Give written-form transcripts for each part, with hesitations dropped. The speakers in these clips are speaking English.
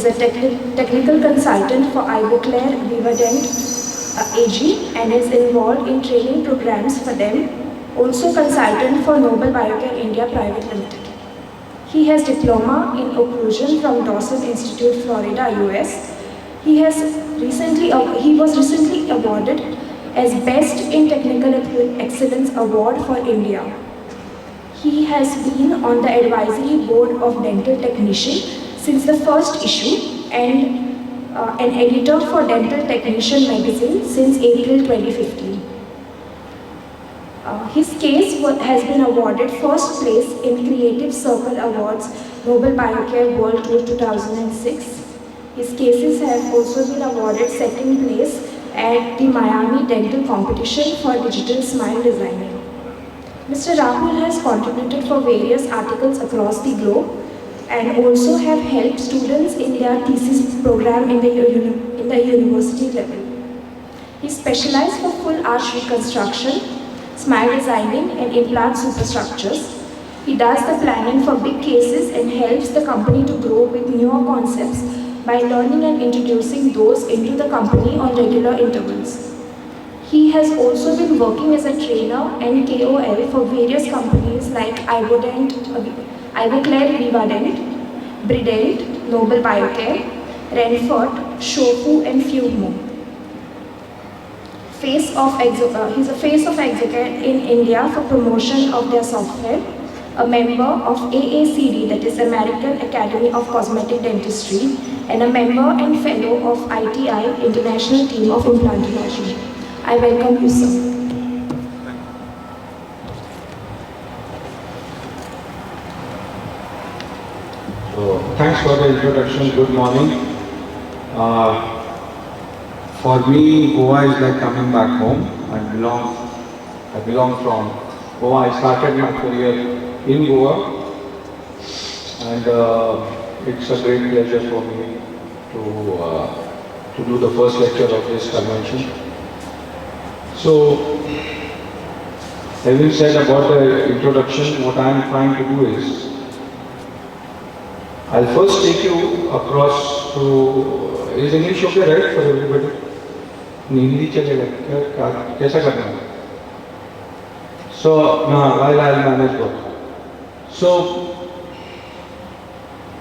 is a technical consultant for IVORY AG and is involved in training programs for them. Also consultant for Noble Biocare India Private Limited. He has diploma in occlusion from Dawson Institute, Florida, US. He was recently awarded as Best in Technical Excellence Award for India. He has been on the advisory board of Dental Technician since the first issue and an editor for Dental Technician magazine since April 2015. His case has been awarded first place in Creative Circle Awards Noble Biocare World Tour 2006. His cases have also been awarded second place at the Miami Dental Competition for Digital Smile Designing. Mr. Rahul has contributed for various articles across the globe and also have helped students in their thesis program in the university level. He specialized for full arch reconstruction, smile designing and implant superstructures. He does the planning for big cases and helps the company to grow with newer concepts by learning and introducing those into the company on regular intervals. He has also been working as a trainer and KOL for various companies like IVORY Exhibitors, Brident, Noble Biocare, Renfort, Shofu and few more. He's a face of Exocare in India for promotion of their software, a member of AACD, that is American Academy of Cosmetic Dentistry, and a member and fellow of ITI, International Team of Implantology. I welcome you, sir. So, thanks for the introduction. Good morning. For me, Goa is like coming back home. I belong from Goa. I started my career in Goa, and it's a great pleasure for me to do the first lecture of this convention. So, having said about the introduction, what I am trying to do is, I'll first take you across to, is English okay, right, for everybody? Hindi chalega, kaisa karna hai? So, while I'll manage both. So,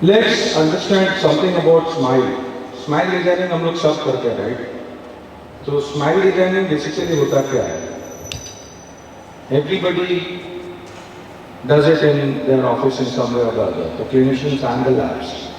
let's understand something about smile. Smile designing हम लोग सब करते हैं, right? So, smile designing basically होता क्या है? Everybody does it in their office in some way or the other, the clinicians and the labs.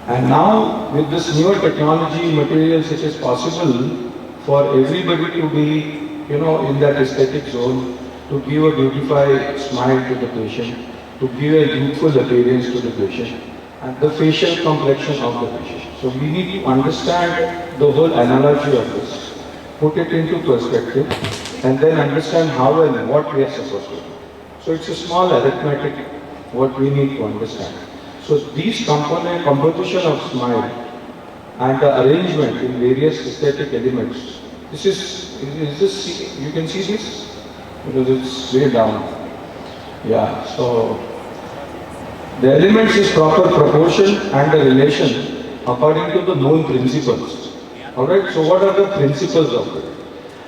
And now, with this newer technology, materials, it is possible for everybody to be, in that aesthetic zone, to give a beautified smile to the patient, to give a youthful appearance to the patient, and the facial complexion of the patient. So we need to understand the whole analogy of this, put it into perspective, and then understand how and what we are supposed to do. So it's a small arithmetic, what we need to understand. So these composition of smile and the arrangement in various aesthetic elements, this, you can see this? Because it's way down. Yeah, so the elements is proper proportion and the relation according to the known principles. Alright, so what are the principles of it?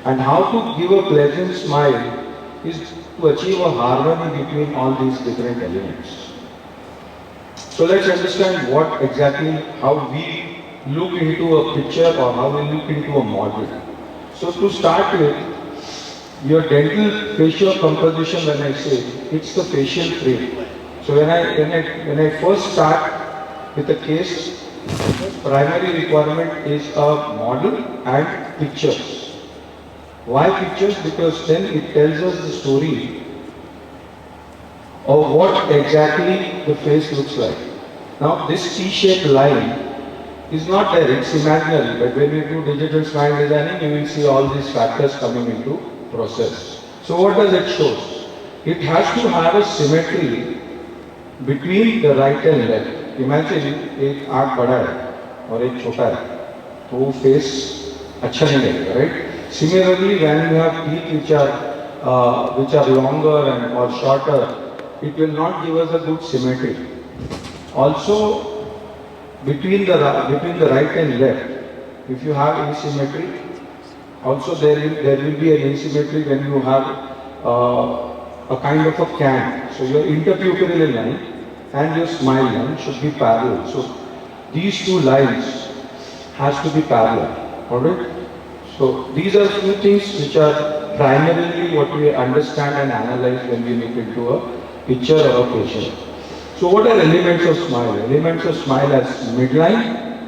And how to give a pleasant smile is to achieve a harmony between all these different elements. So let's understand what exactly, how we look into a picture or how we look into a model. So to start with, your dental facial composition, when I say, it's the facial frame. So when I first start with a case, the primary requirement is a model and pictures. Why pictures? Because then it tells us the story of what exactly the face looks like. Now this T-shaped line is not there, it's imaginary, but when you do digital smile designing, you will see all these factors coming into process. So what does it show? It has to have a symmetry between the right and left. Imagine एक आँख बड़ा है और एक छोटा है, तो वो face अच्छा नहीं लगेगा, right? Similarly, when you have teeth which are longer and or shorter, it will not give us a good symmetry. Also, between the right and left, if you have asymmetry, also there will be an asymmetry when you have a kind of a can. So your interpupillary line and your smile line should be parallel. So these two lines has to be parallel. Alright? So these are few things which are primarily what we understand and analyze when we look into a picture of a patient. So what are elements of smile? Elements of smile as midline,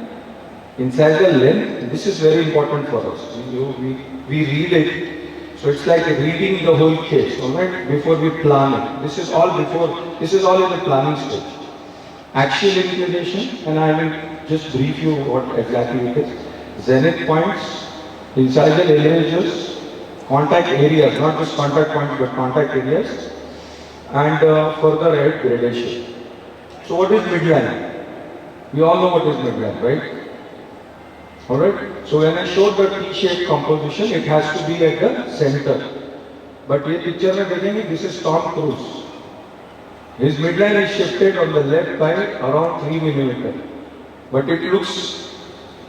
incisal length. This is very important for us. We read it. So it's like reading the whole case, alright, before we plan it. This is all in the planning stage. Axial inclination, and I will just brief you what exactly it is. Zenith points, incisal areas, contact areas, not just contact points but contact areas, and further add gradation. So what is midline? We all know what is midline, right? Alright? So when I showed the T-shaped composition, it has to be at the center. But this picture mein dekhenge, this is Tom Cruise. His midline is shifted on the left by around 3 mm. But it looks,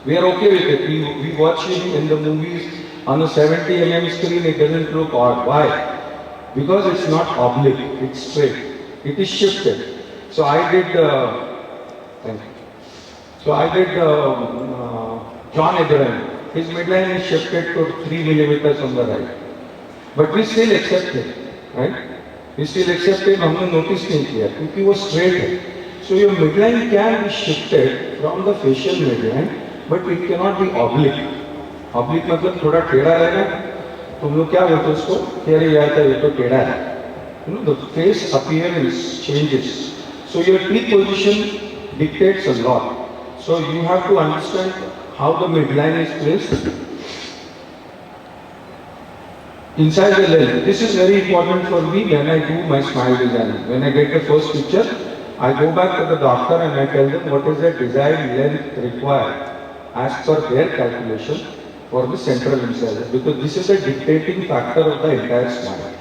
we are okay with it. We watch him in the movies on a 70 mm screen, it doesn't look odd. Why? Because it's not oblique, it's straight. It is shifted. So I did, John Abraham. His midline is shifted to 3 mm on the right. But we still accept it, right? We still accept it, हमने notice नहीं किया क्योंकि वो straight है. So your midline can be shifted from the facial midline, but it cannot be oblique. Oblique मतलब थोड़ा टेढ़ा रहेगा. तुम लोग क्या बोलते हो उसको? अरे यार ये तो टेढ़ा है. You know, the face appearance changes. So your teeth position dictates a lot. So you have to understand how the midline is placed. Inside the lens, this is very important for me when I do my smile design. When I get the first picture, I go back to the doctor and I tell them what is the desired length required as per their calculation for the central incisor, because this is a dictating factor of the entire smile.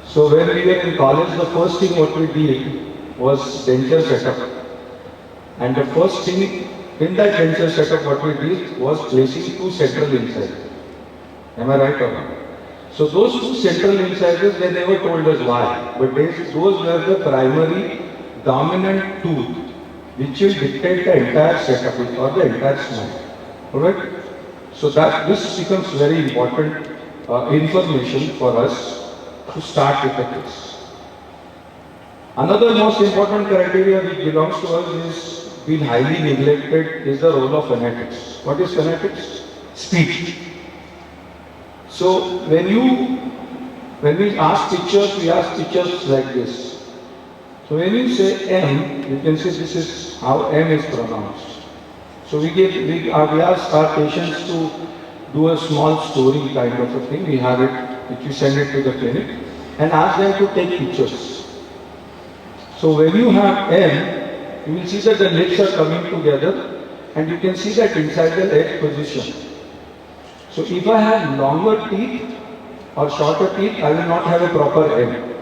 So when we were in college, the first thing what we did was denture setup. And the first thing in that denture setup what we did was placing 2 central incisors. Am I right or not? So those 2 central incisors, they never told us why. But those were the primary dominant tooth which will dictate the entire setup or the entire smile. Alright? So this becomes very important information for us to start with the case. Another most important criteria which belongs to us is been highly neglected is the role of phonetics. What is phonetics? Speech. So when we ask pictures, we ask pictures like this. So when you say M, you can see this is how M is pronounced. So we ask our patients to do a small story kind of a thing. We have it, which we send it to the clinic and ask them to take pictures. So when you have M, you will see that the lips are coming together and you can see that inside the edge position. So if I have longer teeth or shorter teeth, I will not have a proper M.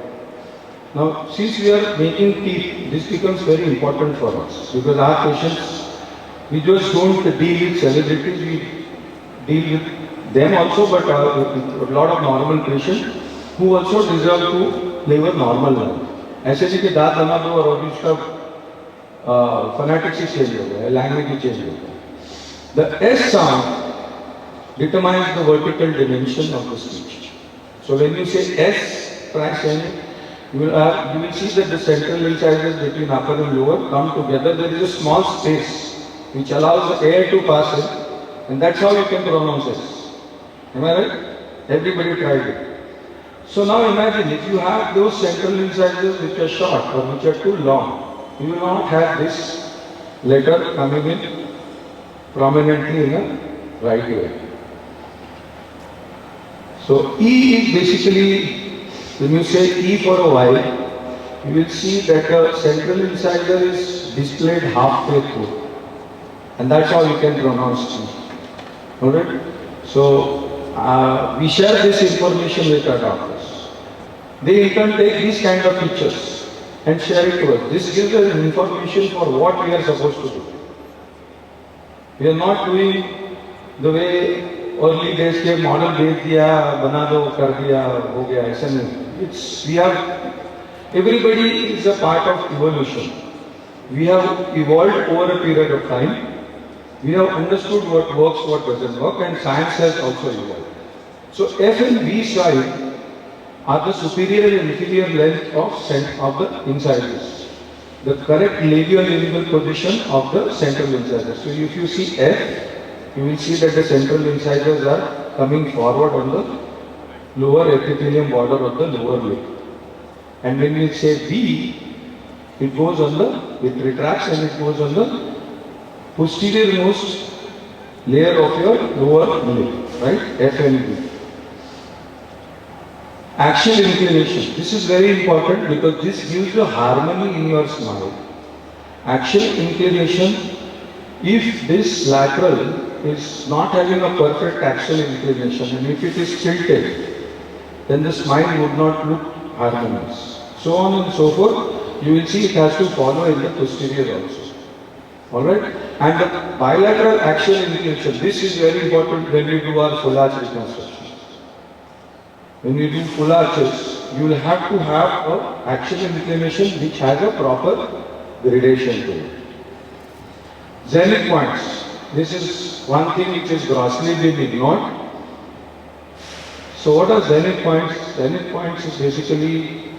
Now since we are making teeth, this becomes very important for us because our patients, we just don't deal with celebrities, we deal with them also, but a lot of normal patients who also deserve to live a normal life. ऐसे नहीं कि दांत बना दो और उसका phonetics ही change हो गया, language ही change हो गया. The S sound determines the vertical dimension of the speech. So when you say S, you will see that the central incisors between upper and lower come together. There is a small space which allows the air to pass in, and that's how you can pronounce S. Am I right? Everybody tried it. So now imagine if you have those central incisors which are short or which are too long, you will not have this letter coming in prominently in a right way. So E is basically, when you say E for a while, you will see that the central incisor is displayed halfway through. And that's how you can pronounce E. Alright? So we share this information with our doctors. They in turn take these kind of pictures and share it to us. This gives us information for what we are supposed to do. We are not doing the way early days के model भेज दिया, बना दो, कर दिया, हो गया, ऐसा नहीं. We have, everybody is a part of evolution. We have evolved over a period of time. We have understood what works, what doesn't work, and science has also evolved. So F and V side are the superior and inferior length of the incisors. The correct labial lingual position of the central incisors. So if you see F, you will see that the central incisors are coming forward on the lower epithelium border of the lower lip. And when we say V, it goes on it retracts and it goes on the posterior most layer of your lower lip, right? F and V. Axial inclination. This is very important because this gives you harmony in your smile. Axial inclination, if this lateral is not having a perfect axial inclination and if it is tilted, then the smile would not look harmonious. So on and so forth, you will see it has to follow in the posterior also. Alright? And the bilateral axial inclination, this is very important when we do our full arch reconstruction. When you do full arches, you will have to have an axial inclination which has a proper gradation to it. Zenith points. This is one thing which is grossly being ignored. So what are zenith points? Zenith points is basically,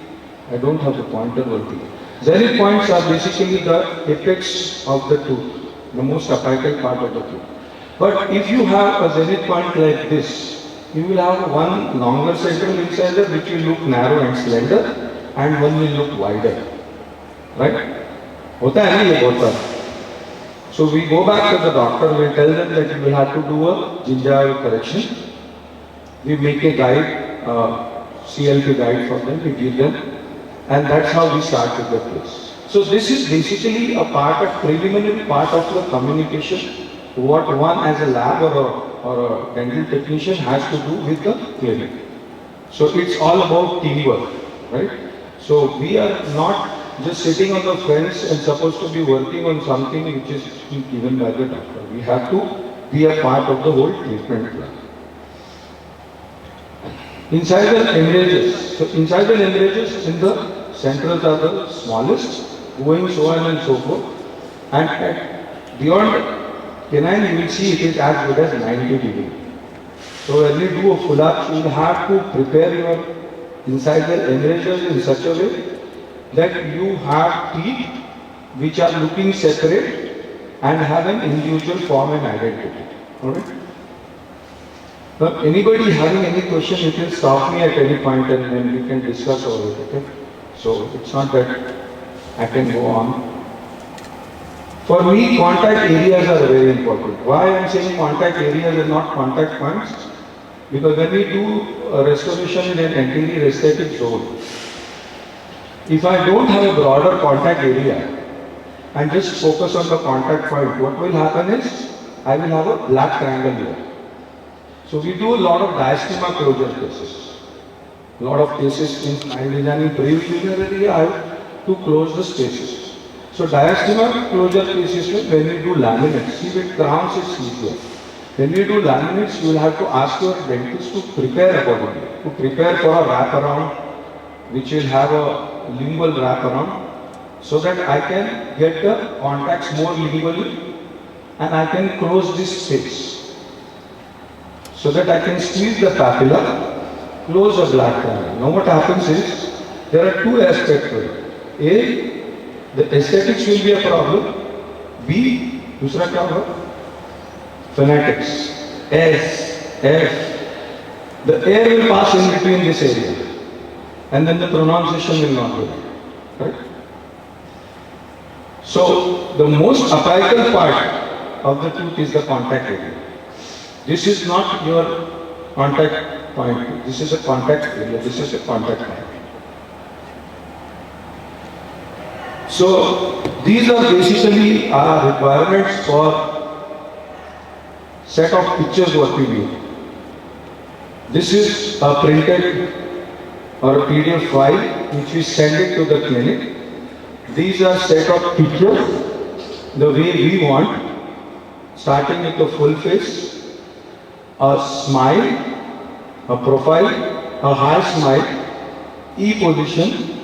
I don't have the pointer working. Zenith points are basically the apex of the tooth, the most apical part of the tooth. But if you have a zenith point like this, you will have one longer central incisor which will look narrow and slender and one will look wider. Right? Hota hai na ye hota. So we go back to the doctor, we tell them that you will have to do a gingival correction. We make a guide, CLP guide for them, we give them, and that's how we start with the case. So this is basically a preliminary part of the communication, what one as a lab or a dental technician has to do with the clinic. So it's all about teamwork, right? So we are not just sitting on the fence and supposed to be working on something which is given by the doctor. We have to be a part of the whole treatment plan. Incisal hemorrhages. So incisal hemorrhages in the centrals are the smallest, going so on and so forth. And at beyond canine, you will see it is as good as 90 degrees. So when you do a full arch, you will have to prepare your incisal hemorrhages in such a way that you have teeth which are looking separate and have an individual form and identity. Alright? Now, anybody having any question, you can stop me at any point and then we can discuss over it. Okay? So it's not that I can go on. For me, contact areas are very important. Why I am saying contact areas and not contact points? Because when we do a restoration in an anterior aesthetic zone, if I don't have a broader contact area and just focus on the contact point, what will happen is I will have a black triangle here. So we do a lot of diastema closure cases. A lot of cases in smile designing preliminarily I have to close the spaces. So diastema closure cases, when you do laminates, see with crowns it's easier. When you do laminates, you will have to ask your dentist to prepare accordingly, to prepare for a wraparound, which will have a lingual wraparound, so that I can get the contacts more lingually and I can close this space. So that I can squeeze the papilla, close the black triangle. Now what happens is, there are two aspects to it. A, the aesthetics will be a problem. B, दूसरा क्या होगा? Phonetics. S, F. The air will pass in between this area, and then the pronunciation will not be there. Right? So the most apical part of the tooth is the contact area. This is not your contact point. This is a contact area. This is a contact point. So these are basically our requirements for set of pictures what we need. This is a printed or a PDF file which we send it to the clinic These are set of pictures the way we want, starting with a full face, a smile, a profile, a high smile, E position,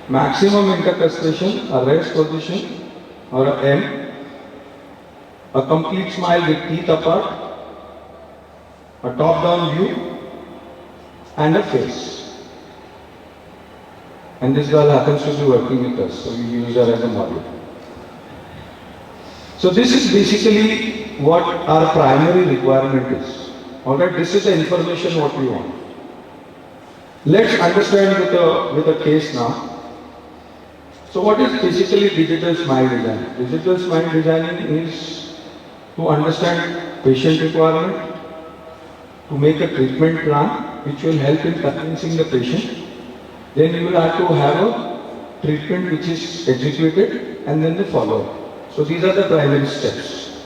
maximum intercustation, a rest position or a M, a complete smile with teeth apart, a top-down view, and a face. And this girl happens to be working with us, so we use her as a model. So this is basically what our primary requirement is. Alright, this is the information what we want. Let's understand with a case now. So what is basically digital smile design? Digital smile designing is to understand patient requirement, to make a treatment plan which will help in convincing the patient. Then you will have to have a treatment which is executed and then the follow-up. So these are the primary steps.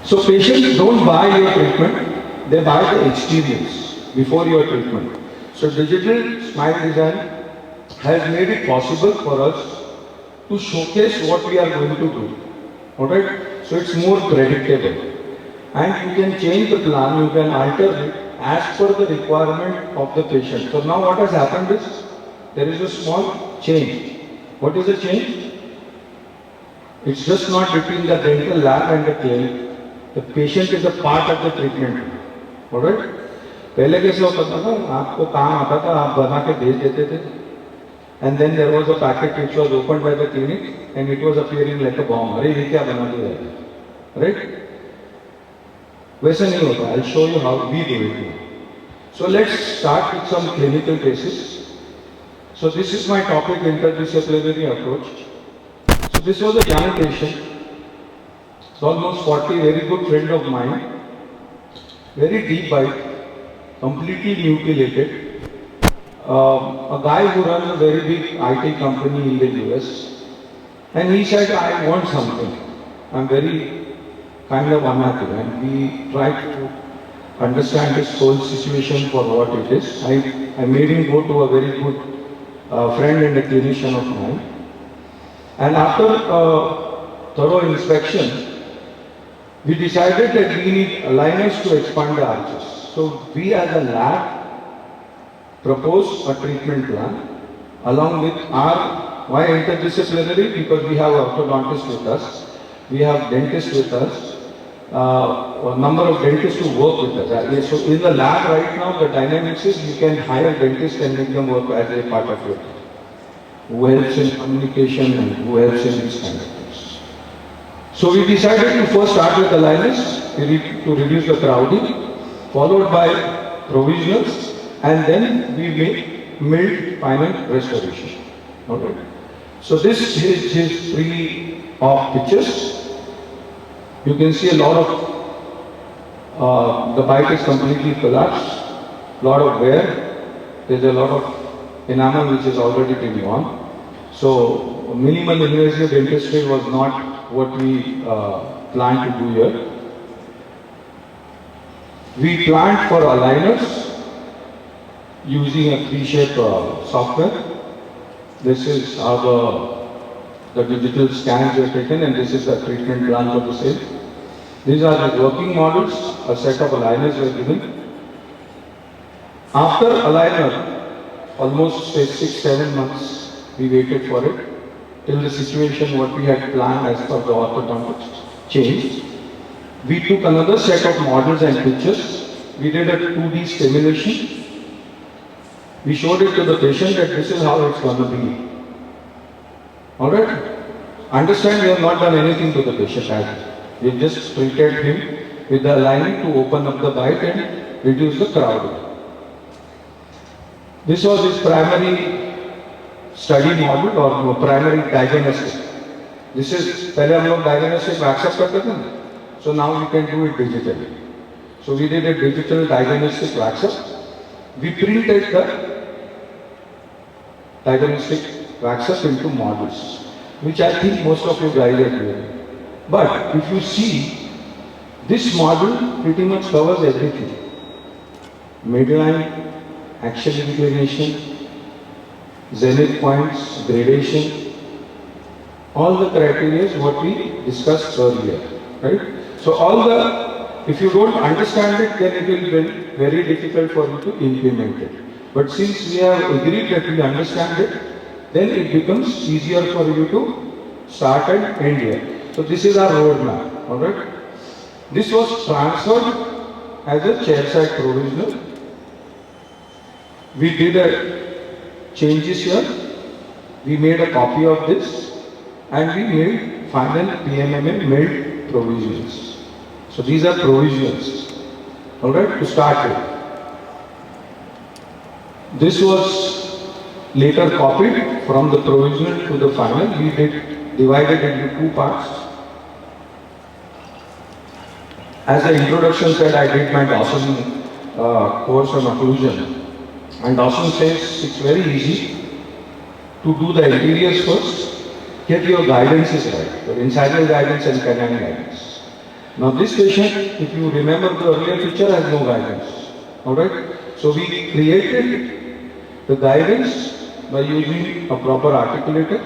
So patients don't buy your treatment, they buy the experience before your treatment. So digital smile design has made it possible for us to showcase what we are going to do. Alright? So it's more predictable. And you can change the plan, you can alter it as per the requirement of the patient. So now what has happened is, there is a small change. What is the change? It's just not between the dental lab and the clinic. The patient is a part of the treatment. Alright? पहले कैसे होता था ना, आपको काम आता था, आप बना के भेज देते थे, and then there was a packet which was opened by the clinic and it was appearing like a bomb. अरे ये क्या बना दिया है? Right? वैसे नहीं होता. I'll show you how we do it now. So let's start with some clinical cases. So this is my topic, interdisciplinary approach. So this was a young patient. It's almost 40, very good friend of mine. Very deep bite, completely mutilated. A guy who runs a very big IT company in the US. And he said, I want something. I'm very kind of unhappy, and we tried to understand his whole situation for what it is. I made him go to a very good friend and a clinician of mine. And after a thorough inspection, we decided that we need aligners to expand the arches. So we as a lab proposed a treatment plan along with our, why interdisciplinary? Because we have orthodontists with us, we have dentists with us, a number of dentists who work with us. So in the lab right now, the dynamics is you can hire dentists and make them work as a part of your team, who helps in communication and who helps in these kind of things. So we decided to first start with aligners to reduce the crowding, followed by provisionals, and then we make milled final restoration. Okay. So this is his pre-op pictures. You can see a lot of, the bite is completely collapsed, lot of wear, there's a lot of enamel which is already been gone. So minimal invasive dentistry was not what we planned to do here. We planned for aligners using a 3-shape software. This is how the digital scans were taken, and this is the treatment plan for the same. These are the working models, a set of aligners were given. After aligner, almost 6-7 months we waited for it, till the situation what we had planned as per the orthodontics changed. We took another set of models and pictures. We did a 2D simulation. We showed it to the patient that this is how it's going to be. Alright? Understand, we have not done anything to the patient as we just treated him with the aligning to open up the bite and reduce the crowding. This was his primary study model or primary diagnostic. This is, पहले हम लोग diagnostic accept करते थे ना? So now you can do it digitally. So we did a digital diagnostic waxer. We printed the diagnostic waxers into models, which I think most of you guys are doing. But if you see, this model pretty much covers everything. Midline, axial inclination, zenith points, gradation, all the criteria is what we discussed earlier, right? So all the, if you don't understand it, then it will be very difficult for you to implement it. But since we have agreed that we understand it, then it becomes easier for you to start and end here. So this is our roadmap, alright? This was transferred as a chairside provisional. We did a changes here. We made a copy of this and we made final PMMA made provisions. So these are provisions, alright, to start with. This was later copied from the provisional to the final. We did divided into two parts. As the introduction said, I did my Dawson course on occlusion. And Dawson says it's very easy to do the interiors first, get your guidance is right, your incisional guidance and canine guidance. Now this patient, if you remember the earlier picture, has no guidance. Alright? So we created the guidance by using a proper articulator.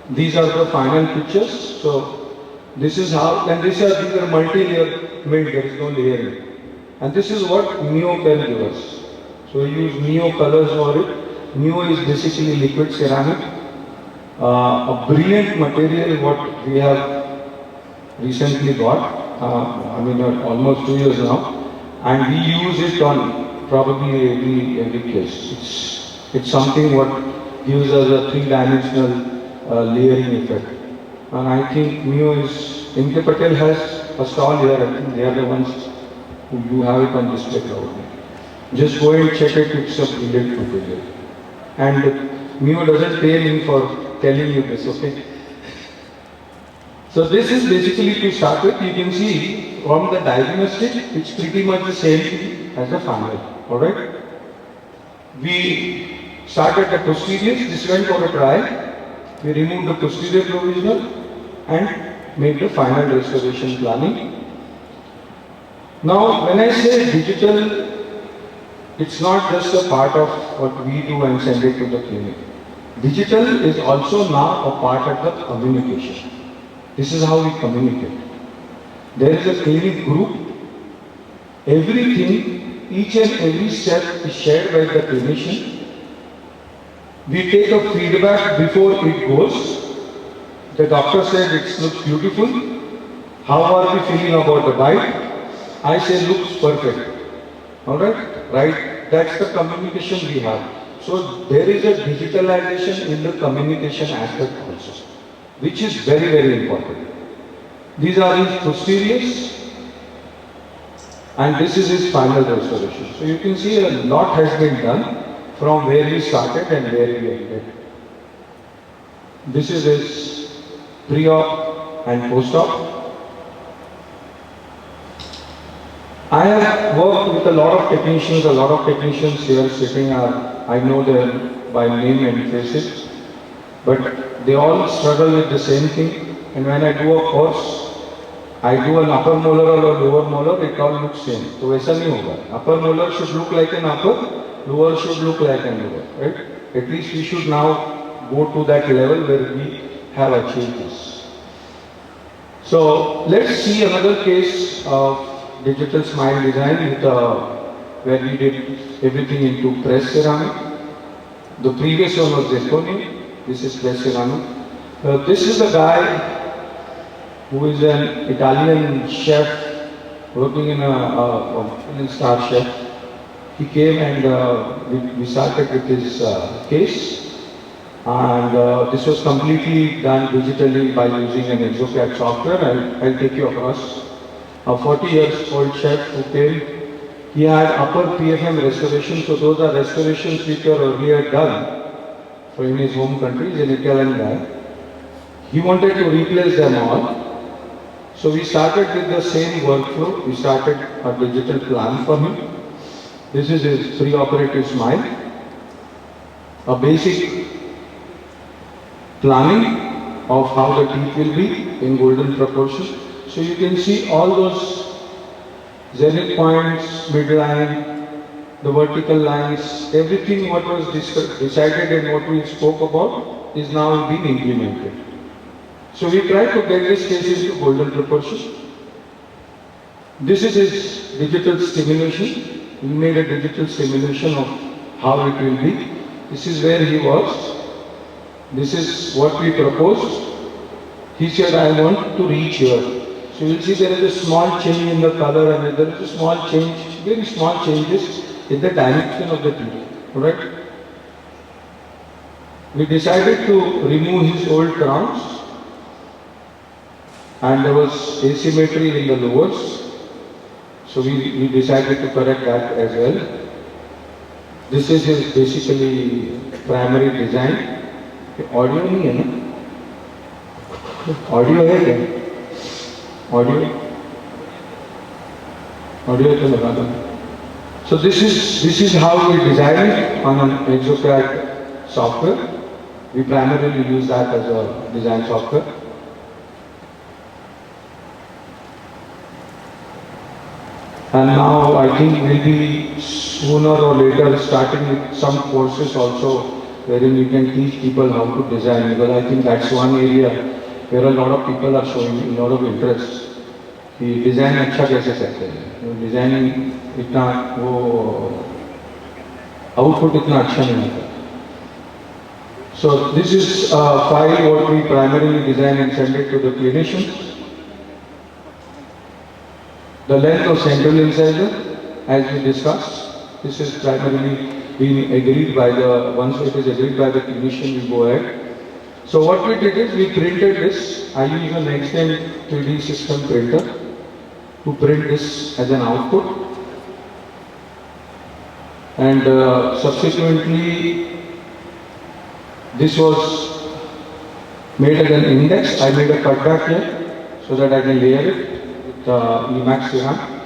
These are the final pictures. So this is how, and these are multi-layer made, there is no layering. And this is what Neo can give us. So we use Neo colors for it. Neo is basically liquid ceramic. A brilliant material what we have recently got. Almost 2 years now. And we use it on probably every case. It's something what gives us a three-dimensional layering effect. And I think Neo is, Inke Patel has a stall here. I think they are the ones who you have it on display probably. Just go and check it, it's a brilliant material. And Neo doesn't pay me for telling you this, okay? So this is basically to start with. You can see from the diagnostic, it's pretty much the same as the final, alright? We started the posteriors, this went for a trial. We removed the posterior provisional and made the final restoration planning. Now, when I say digital, it's not just a part of what we do and send it to the clinic. Digital is also now a part of the communication. This is how we communicate. There is a clinic group. Everything, each and every step is shared by the clinician. We take a feedback before it goes. The doctor said it looks beautiful. How are we feeling about the bite? I say looks perfect. Alright? Right? That's the communication we have. So there is a digitalization in the communication aspect also, which is very, very important. These are his posteriors and this is his final restoration. So you can see a lot has been done from where we started and where we ended. This is his pre-op and post-op. I have worked with a lot of technicians here sitting I know them by name and faces, but they all struggle with the same thing. And when I do a course, I do an upper molar or a lower molar, it all looks same. So वैसा नहीं होगा. Upper molar should look like an upper, lower should look like an lower, right? At least we should now go to that level where we have achieved this. So let's see another case of digital smile design with where we did everything into press ceramic. The previous one was zirconia. This is press ceramic. This is a guy who is an Italian chef working in a star chef. He came and we started with his case. And this was completely done digitally by using an ExoCAD software. I'll take you across. A 40-year-old chef who came. He had upper PFM restoration, so those are restorations which were earlier done for in his home country. He's an Italian guy. He wanted to replace them all. So we started with the same workflow. We started a digital plan for him. This is his pre-operative smile. A basic planning of how the teeth will be in golden proportion. So you can see all those zenith points, midline, the vertical lines, everything what was decided and what we spoke about is now being implemented. So we try to get this case into golden proportion. This is his digital simulation. We made a digital simulation of how it will be. This is where he was. This is what we proposed. He said, I want to reach here. So you will see there is a small change in the color and there is a small change, very small changes in the direction of the teeth. Alright? We decided to remove his old crowns and there was asymmetry in the lowers. So we decided to correct that as well. This is his basically primary design. Audio नहीं है ना? Audio है क्या? Audio तो लगा दो. So this is how we design it on an ExoCAD software. We primarily use that as a design software. And now I think we'll be sooner or later starting with some courses also wherein we can teach people how to design, because I think that's one area where a lot of people are showing a lot of interest. कि design अच्छा कैसे करते हैं, designing इतना वो output इतना अच्छा नहीं होता. So this is a file what we primarily design and send it to the clinicians. The length of central incisor, as we discussed, this is primarily being agreed by the, once it is agreed by the clinician, we go ahead. So what we did is we printed this. I use an next-gen 3D system printer to print this as an output. And subsequently, this was made as an index. I made a cutback here so that I can layer it with Emacs Ceramic.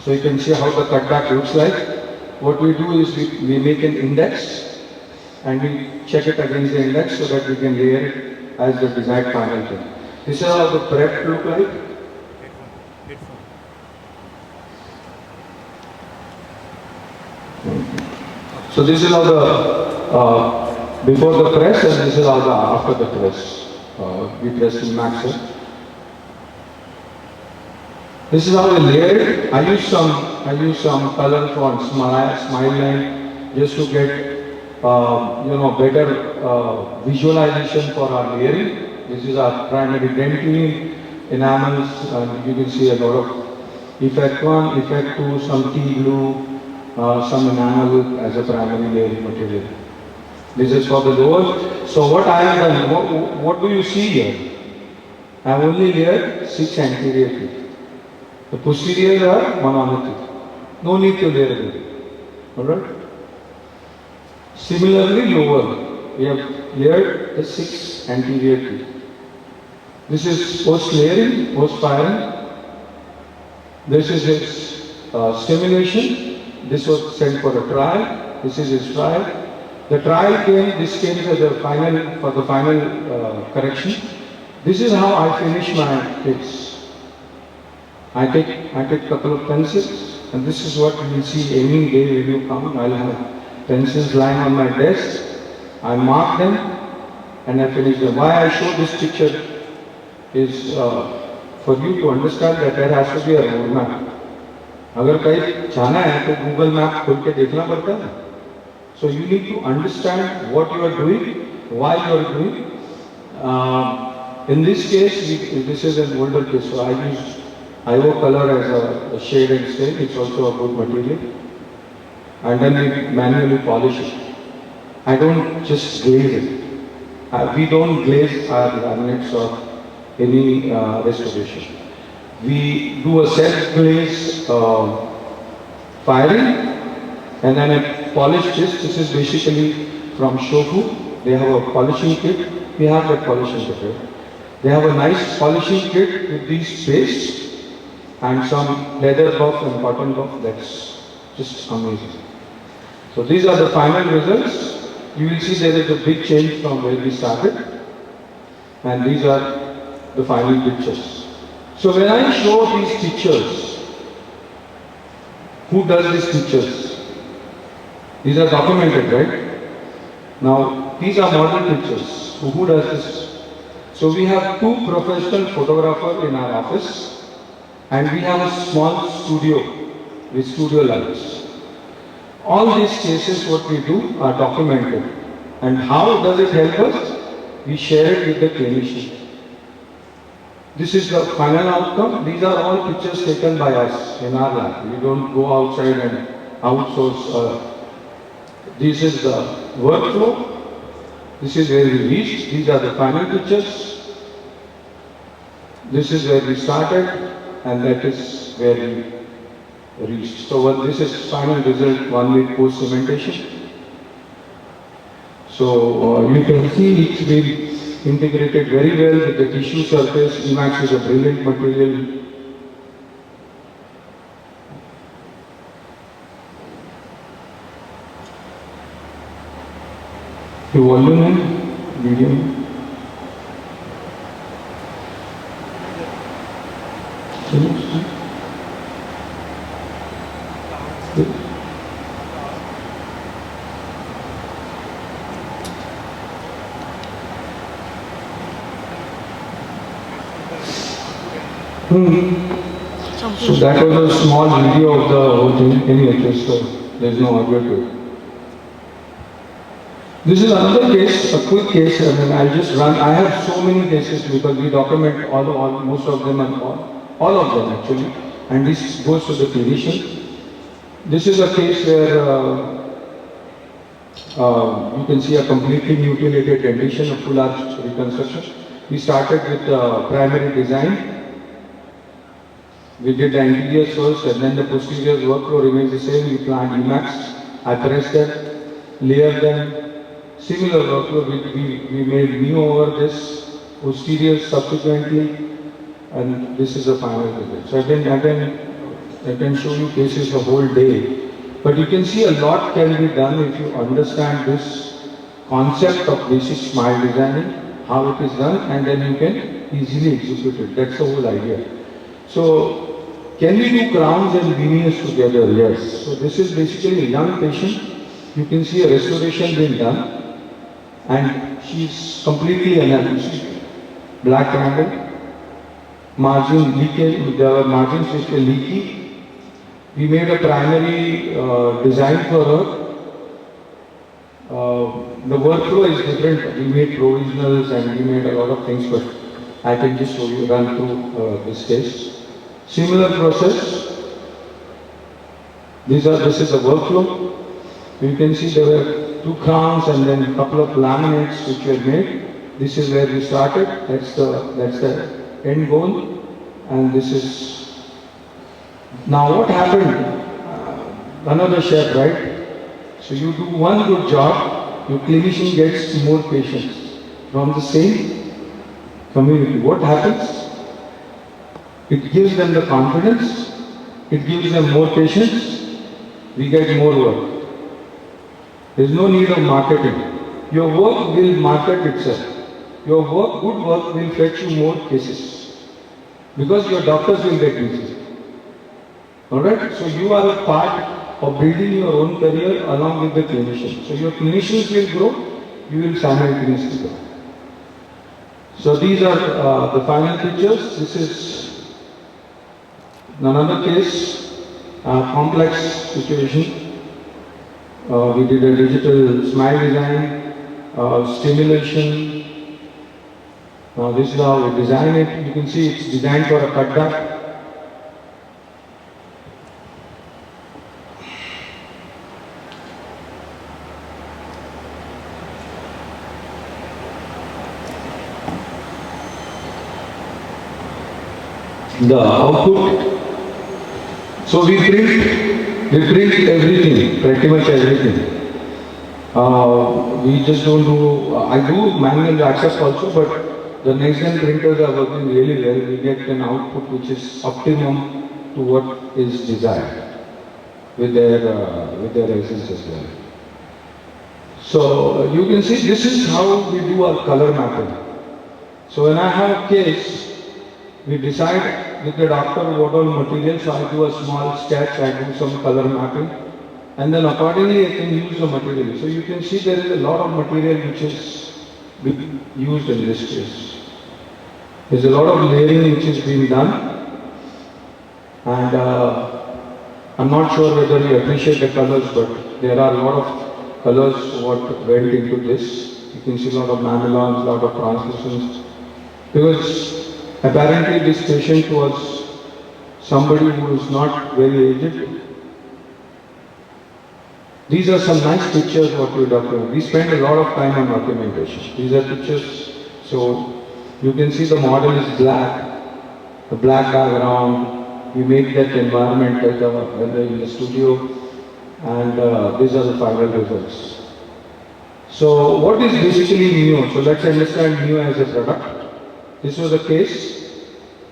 So you can see how the cutback looks like. What we do is we make an index and we check it against the index so that we can layer it as the desired final thing. This is how the prep look like. So this is how the before the press and this is how the after the press. We press in Emacs. This is how we layer it. I use some color for smile line just to get better visualization for our layering. This is our primary dental enamels, and you can see a lot of effect 1, effect 2, some tea blue, some enamel as a primary layering material. This is for the lower. So what I have done, what do you see here? I have only layered 6 anterior teeth. The posteriors are monolithic. No need to layer them. Alright? Similarly, lower, we have layered the 6 anterior teeth. This is post-layering, post-firing. This is its stimulation. This was sent for a trial. This is its trial. The trial this came as a final, for the final correction. This is how I finish my kits. I take a couple of pencils, and this is what you will see any day when you come. I'll have pencils lying on my desk. I mark them and I finish them. Why I show this picture is for you to understand that there has to be a roadmap. अगर कहीं जाना है तो Google Map खोल के देखना पड़ता है. So you need to understand what you are doing, why you are doing. In this case, this is an older case, so I use IVO color as a shade and stain. It's also a good material. And then we manually polish it. I don't just glaze it. We don't glaze our laminates or any restoration. We do a self-glaze firing and then I polish this. This is basically from Shofu. They have a polishing kit. We have that polishing kit here. They have a nice polishing kit with these pastes and some leather buff and cotton buff. That's just amazing. So these are the final results. You will see there is a big change from where we started, and these are the final pictures. So when I show these pictures, who does these pictures? These are documented, right? Now, these are model pictures. So who does this? So we have two professional photographers in our office, and we have a small studio with studio lights. All these cases, what we do are documented. And how does it help us? We share it with the clinician. This is the final outcome. These are all pictures taken by us in our lab. We don't go outside and outsource. This is the workflow. This is where we reached. These are the final pictures. This is where we started, and that is where we reached. So this is final result 1 week post cementation. So you can see it's been integrated very well with the tissue surface. Emax is a brilliant material. The volume and medium. So that was a small video of the whole thing. Anyway, so there's no audio to it. This is another case, a quick case. I mean, I'll just run. I have so many cases because we document most of them and all of them actually. And this goes to the clinician. This is a case where you can see a completely mutilated dentition, a full arch reconstruction. We started with primary design. We did the anteriors first, and then the posteriors workflow remains the same. We planned Emax, I pressed them, layered them. Similar workflow, we made new over this, posteriors subsequently, and this is the final result. So I can show you cases the whole day, but you can see a lot can be done if you understand this concept of basic smile designing, how it is done, and then you can easily execute it. That's the whole idea. So, can we do crowns and veneers together? Yes. So this is basically a young patient. You can see a restoration being done. And she's completely anatomic. Black triangle, margin leakage, there were margins which were leaky. We made a primary design for her. The workflow is different. We made provisionals and we made a lot of things, but I can just show you, run through this case. Similar process. This is the workflow. You can see there were 2 crowns and then a couple of laminates which were made. This is where we started. That's the end goal. And this is now what happened. Another chef, right? So you do one good job, your clinician gets more patients from the same community. What happens? It gives them the confidence, it gives them more patience, we get more work. There is no need of marketing. Your work will market itself. Your work, good work will fetch you more cases. Because your doctors will get busy. Alright? So you are a part of building your own career along with the clinician. So your clinicians will grow, you will simultaneously grow. So these are the final pictures. This is another case, complex situation. We did a digital smile design, stimulation. This is how we design it. You can see it's designed for a cutback. The output. So we print everything, pretty much everything. We just don't do, I do manual access also, but the next gen printers are working really well. We get an output which is optimum to what is desired with their resins as well. So you can see this is how we do our color mapping. So when I have a case, we decide with the doctor what all materials, so I do a small sketch, I do some color mapping, and then accordingly I can use the material. So you can see there is a lot of material which is being used in this case. There's a lot of layering which is being done, and I'm not sure whether you appreciate the colors, but there are a lot of colors what went into this. You can see a lot of mamelons, a lot of translucents, because apparently this patient was somebody who is not very aged. These are some nice pictures what we document. We spend a lot of time on documentation. These are pictures, so you can see the model is black, the black background. We make that environment when they're in the studio, and these are the final results. So what is basically NEO? So let's understand NEO as a product. This was a case.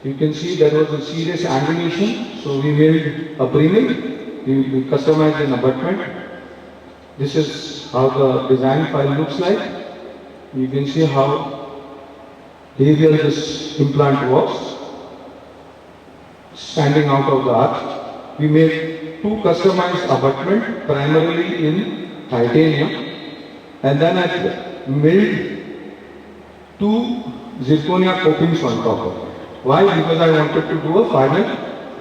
You can see there was a serious angulation, so we made a premium. We customized an abutment. This is how the design file looks like. You can see how aerial this implant works, standing out of the arch. We made two customized abutment, primarily in titanium, and then I milled two zirconia copings on top of it. Why? Because I wanted to do a final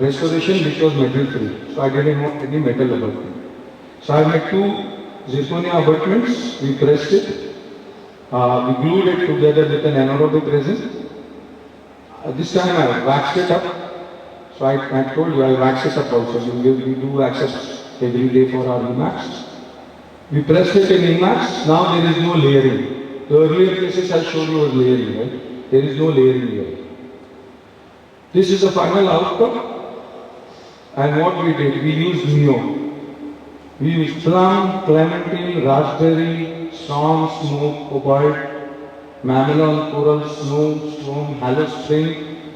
restoration which was metal free. So I didn't want any metal abutment. So I made two zirconia abutments, we pressed it, we glued it together with an anaerobic resin. This time I waxed it up. So I told you I wax it up also. We do access every day for our Emacs. We pressed it in Emacs. Now there is no layering. The earlier cases I showed you was layering, right? There is no layering here. This is the final outcome. And what we did, we used NEO. We use plum, clementine, raspberry, storm, smoke, cobalt, mamelon, coral, snow, stone, halo string,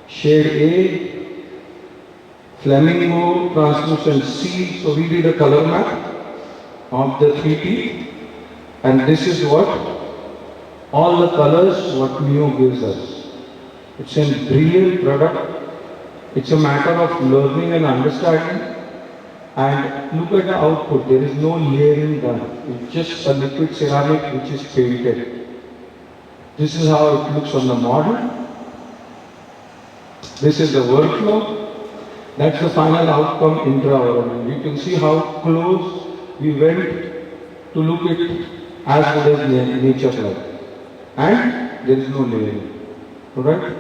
shade A, flamingo, translucent C. So we did a color map of the 3 teeth, and this is what all the colors what NEO gives us. It's a brilliant product. It's a matter of learning and understanding. And look at the output, there is no layering done. It's just a liquid ceramic which is painted. This is how it looks on the model. This is the workflow. That's the final outcome intraoral. You can see how close we went to look at it as good as nature like. And there is no layering. Alright?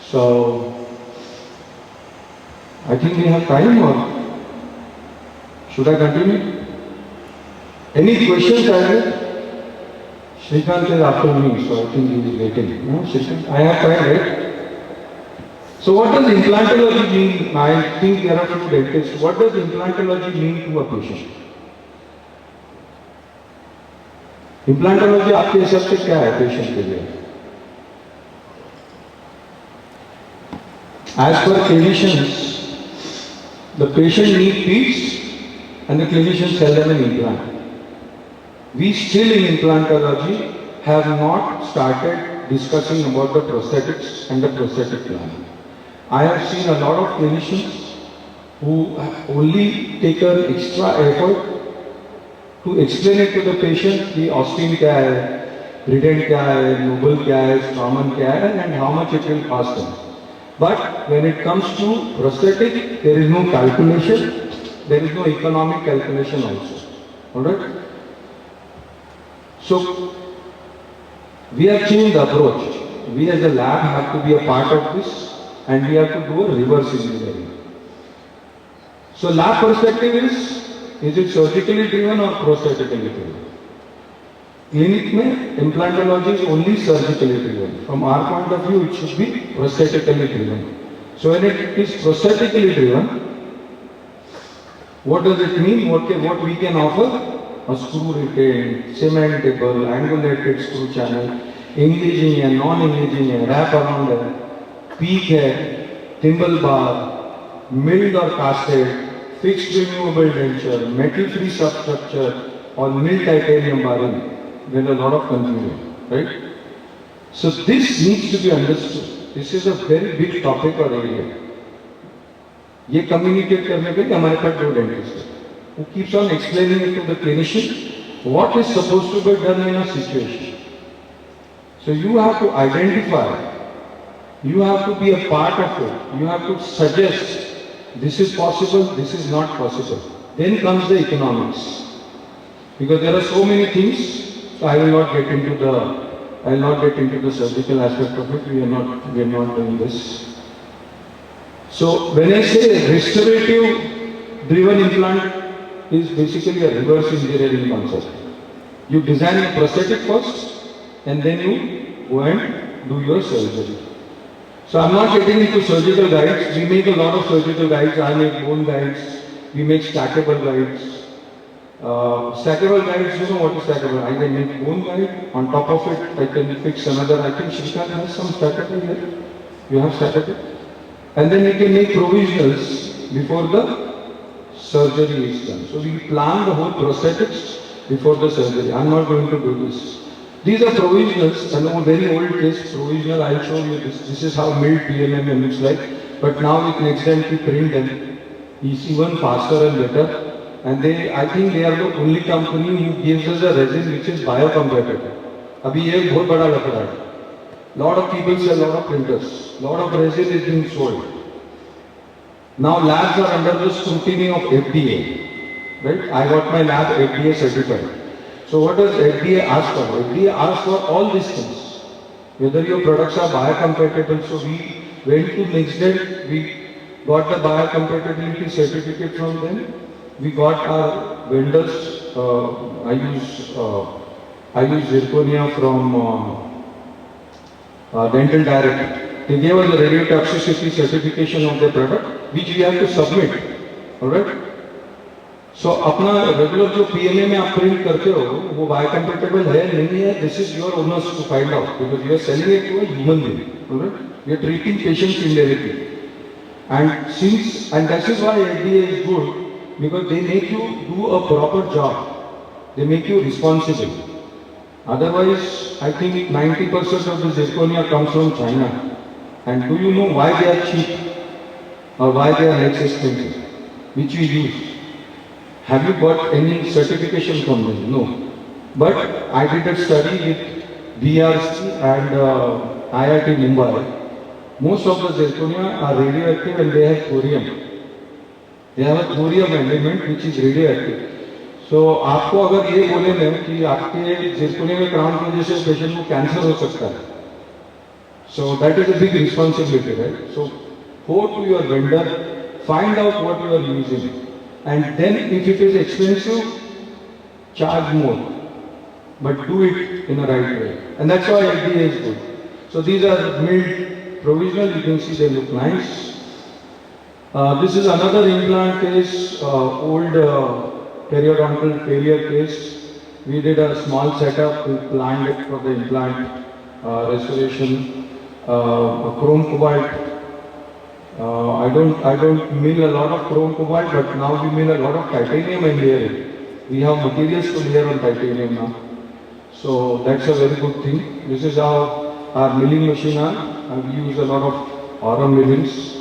So, I think we have time, or should I continue? Any questions I have? Shrikant is after me, so I think he is waiting. No, Shrikant? I have time, right? So what does implantology mean? I think there are few dentists. What does implantology mean to a patient? Implantology आपके हिसाब से क्या है patient के लिए? As per clinicians, the patient needs teeth and the clinician sells them an implant. We still in implantology have not started discussing about the prosthetics and the prosthetic plan. I have seen a lot of clinicians who only take an extra effort to explain it to the patient, the Austin kya hai, Guident kya hai, Noble kya hai, Straumann kya hai, and how much it will cost them. But when it comes to prosthetic, there is no calculation, there is no economic calculation also. Alright? So, we have changed the approach. We as a lab have to be a part of this, and we have to do a reverse engineering. So, lab perspective is it surgically driven or prosthetically driven? Clinic में implantology is only surgically driven. From our point of view, it should be prosthetically driven. So when it is prosthetically driven, what does it mean? What we can offer? A screw retained, cementable, angulated screw channel, engaging and non-engaging and wrap around a peak है, thimble bar, milled or casted, fixed removable denture, metal-free substructure, or milled titanium barring. There is a lot of confusion, right? So this needs to be understood. This is a very big topic or area. ये communicate करने के लिए हमारे पास 2 dentists हैं. Who keeps on explaining it to the clinician what is supposed to be done in a situation. So you have to identify, you have to be a part of it, you have to suggest this is possible, this is not possible. Then comes the economics. Because there are so many things, so I will not get into the surgical aspect of it. We are not doing this. So when I say restorative driven implant is basically a reverse engineering concept. You design a prosthetic first and then you go and do your surgery. So I'm not getting into surgical guides. We make a lot of surgical guides. I make bone guides. We make stackable guides. Stackable guides, you know what is stackable? I can make bone guide. On top of it, I can fix another. I think Shrikant has some stackable here. You have stackable. And then we can make provisionals before the surgery is done. So we plan the whole prosthetics before the surgery. I'm not going to do this. These are provisionals, and a very old case provisional. I'll show you this. This is how milled PLM looks like. But now with NextDent we print them. It's even faster and better. And I think they are the only company who gives us a resin which is biocompatible. Abhi ye bahut bada lafda hai. Lot of people sell lot of printers. Lot of resin is being sold. Now labs are under the scrutiny of FDA. Right? I got my lab FDA certified. So what does FDA ask for? FDA asks for all these things. Whether your products are biocompatible. So we went to NextDent, we got the biocompatibility certificate from them. We got our vendors. I use zirconia from Dental Direct. They gave us a radiotoxicity certification of the product, which we have to submit. Alright? So अपना regular जो PLA में आप print करते हो, वो biocompatible है नहीं है. This is your owners to find out because you are selling it to a human being. Alright? We are treating patients indirectly. And that is why FDA is good. Because they make you do a proper job. They make you responsible. Otherwise, I think 90% of the zirconia comes from China. And do you know why they are cheap? Or why they are less expensive? Which we use. Have you got any certification from them? No. But I did a study with BRC and IIT Mumbai. Most of the zirconia are radioactive and they have thorium. They have a thorium element which is radioactive. So आपको अगर ये बोले ना कि आपके zirconia में crown की वजह से पेशेंट को कैंसर हो सकता है. So that is a big responsibility, right? So go to your vendor, find out what you are using, and then if it is expensive, charge more, but do it in a right way. And that's why FDA is good. So these are milled provisional. You can see they look nice. This is another implant case, old periodontal failure case. We did a small setup, we planned it for the implant restoration. Chrome cobalt. I don't mill a lot of chrome cobalt, but now we mill a lot of titanium and layer it. We have materials to layer on titanium now. So that's a very good thing. This is how our milling machine are. We use a lot of aurum millings.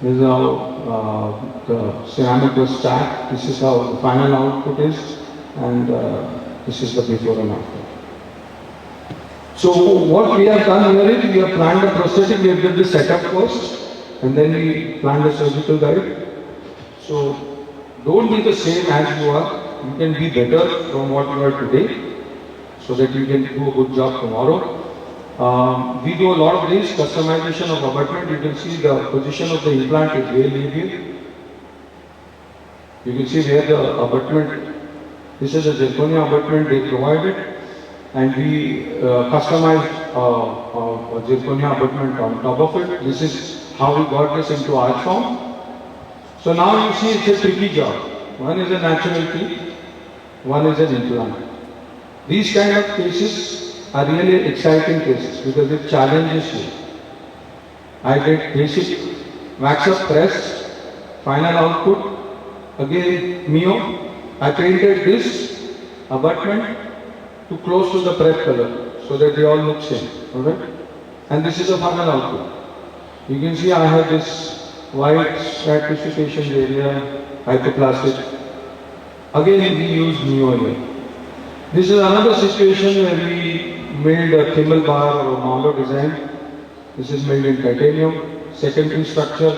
This is how the ceramic was stacked. This is how the final output is, and this is the before and after. So what we have done here is we have planned a prosthetic. We have did the setup first, and then we planned a surgical guide. So don't be the same as you are. You can be better from what you are today, so that you can do a good job tomorrow. We do a lot of this customization of abutment. You can see the position of the implant is very labial. You can see where the abutment, this is a zirconia abutment they provided, and we customized a zirconia abutment on top of it. This is how we got this into arch form. So now you see it's a tricky job. One is a natural teeth, one is an implant. These kind of cases are really exciting cases because it challenges you. I did basic wax up press, final output, again Mio. I painted this abutment to close to the prep color so that they all look same. Alright? And this is the final output. You can see I have this white stratification area, hypoplastic. Again we use neo here. This is another situation where we made a thimble bar or a mono design. This is made in titanium, secondary structure.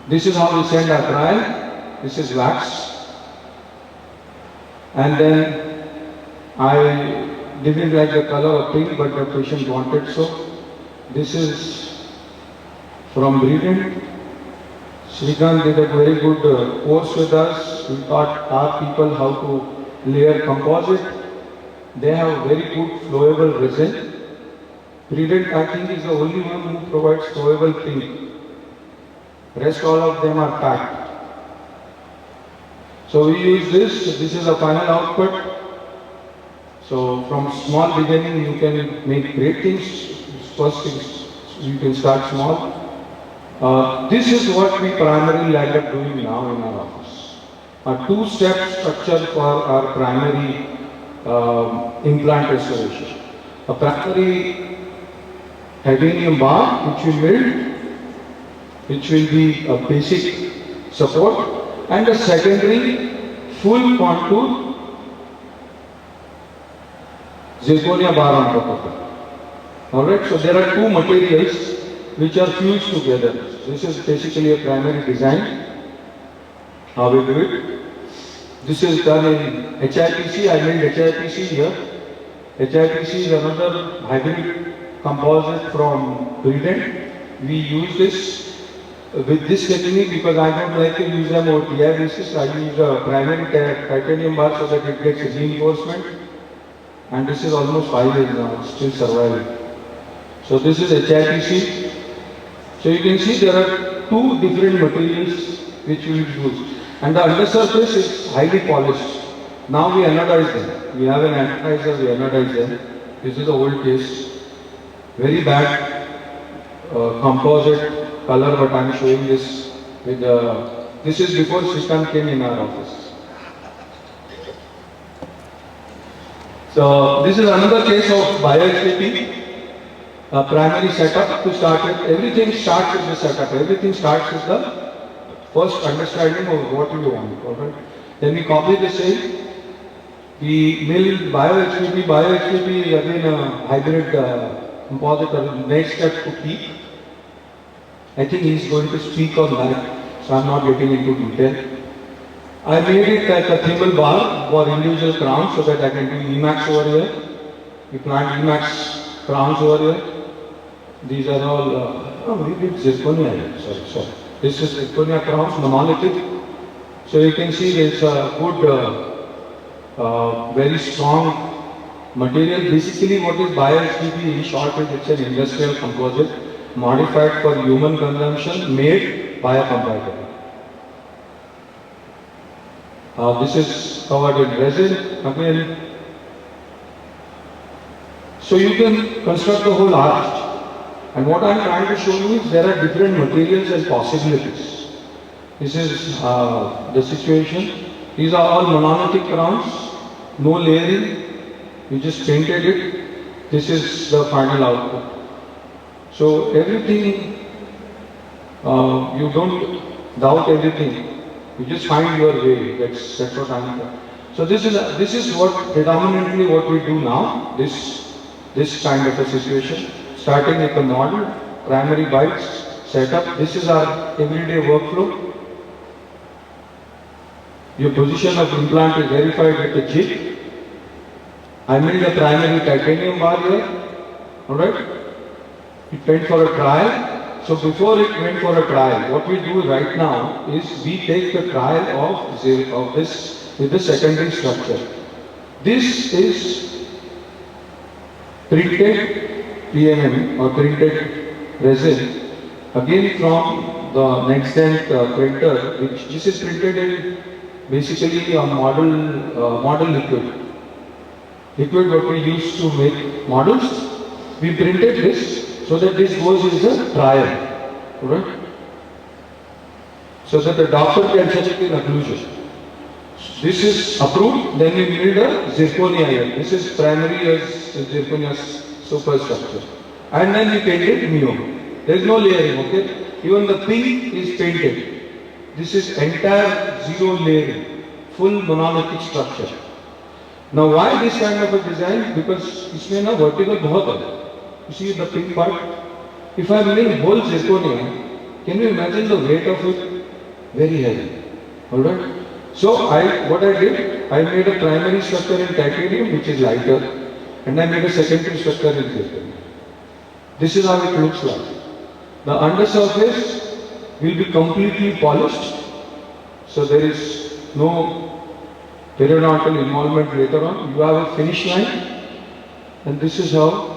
This is how we send our trial. This is wax. And then I didn't like the color of pink, but the patient wanted so. This is from Guident. Srikanth did a very good course with us. We taught our people how to layer composite. They have very good flowable resin. Guident, I think, is the only one who provides flowable pink. Rest all of them are packed. So we use this. This is a final output. So from small beginning you can make great things. First things you can start small. This is what we primarily end up doing now in our office. A two-step structure for our primary implant restoration. A primary titanium bar which we build, which will be a basic support, and a secondary full contour zirconia bar on top of it. Alright, so there are two materials which are fused together. This is basically a primary design, how we do it. This is done in HIPC, I made HIPC here. HIPC is another hybrid composite from Guident. We use this with this technique because I don't like to use them on TI basis. I use a primary titanium bar so that it gets reinforcement. And this is almost 5 years now, it's still surviving. So this is HIPC. So you can see there are two different materials which we use. And the undersurface is highly polished. Now we anodize them. We have an anodizer, we anodize them. This is the old case. Very bad composite color, but I am showing this with this is before system came in our office. So this is another case of bio-HPP. Primary setup to start with. Everything starts with the setup. Everything starts with the first understanding of what you want. Alright. Then we copy the same. We mill bio-HPP. Bio-HPP is again a hybrid composite. Next step to peak. I think he is going to speak on that, so I am not getting into detail. I made it like a thimble bar for individual crowns so that I can do Emacs over here. We plant Emacs crowns over here. These are all, we did zirconia here, sorry. This is zirconia crowns, monolithic. So you can see there's a good, very strong material. Basically what is bio-HPP in short is it's an industrial composite modified for human consumption, made biocompatible. This is covered in resin again. So you can construct the whole arch. And what I am trying to show you is there are different materials and possibilities. This is the situation. These are all monolithic crowns, no layering. We just painted it. This is the final output. So everything, you don't doubt everything. You just find your way. That's what I'm doing. So this is what predominantly what we do now. This kind of a situation. Starting with the model, primary bites, setup. This is our everyday workflow. Your position of implant is verified with the jig. I made a primary titanium bar here. Alright? It went for a trial. So before it went for a trial, what we do right now is we take the trial of this with the secondary structure. This is printed PMM or printed resin again from the NextDent printer, which this is printed in basically a model liquid what we use to make models. We printed this so that this goes in the trial, right? So that the doctor can check it in occlusion. This is approved, then we build a zirconia here. This is primary as zirconia superstructure. And then we painted Mio. There is no layering, okay? even the pink is painted. This is entire zero layer, full monolithic structure. Now why this kind of a design? Because इसमें ना vertical बहुत है. You see the pink part? If I make whole zirconia, can you imagine the weight of it? Very heavy. Alright? So what I did, I made a primary structure in titanium which is lighter, and I made a secondary structure in zirconia. This is how it looks like. The undersurface will be completely polished, so there is no periodontal involvement later on. You have a finish line, and this is how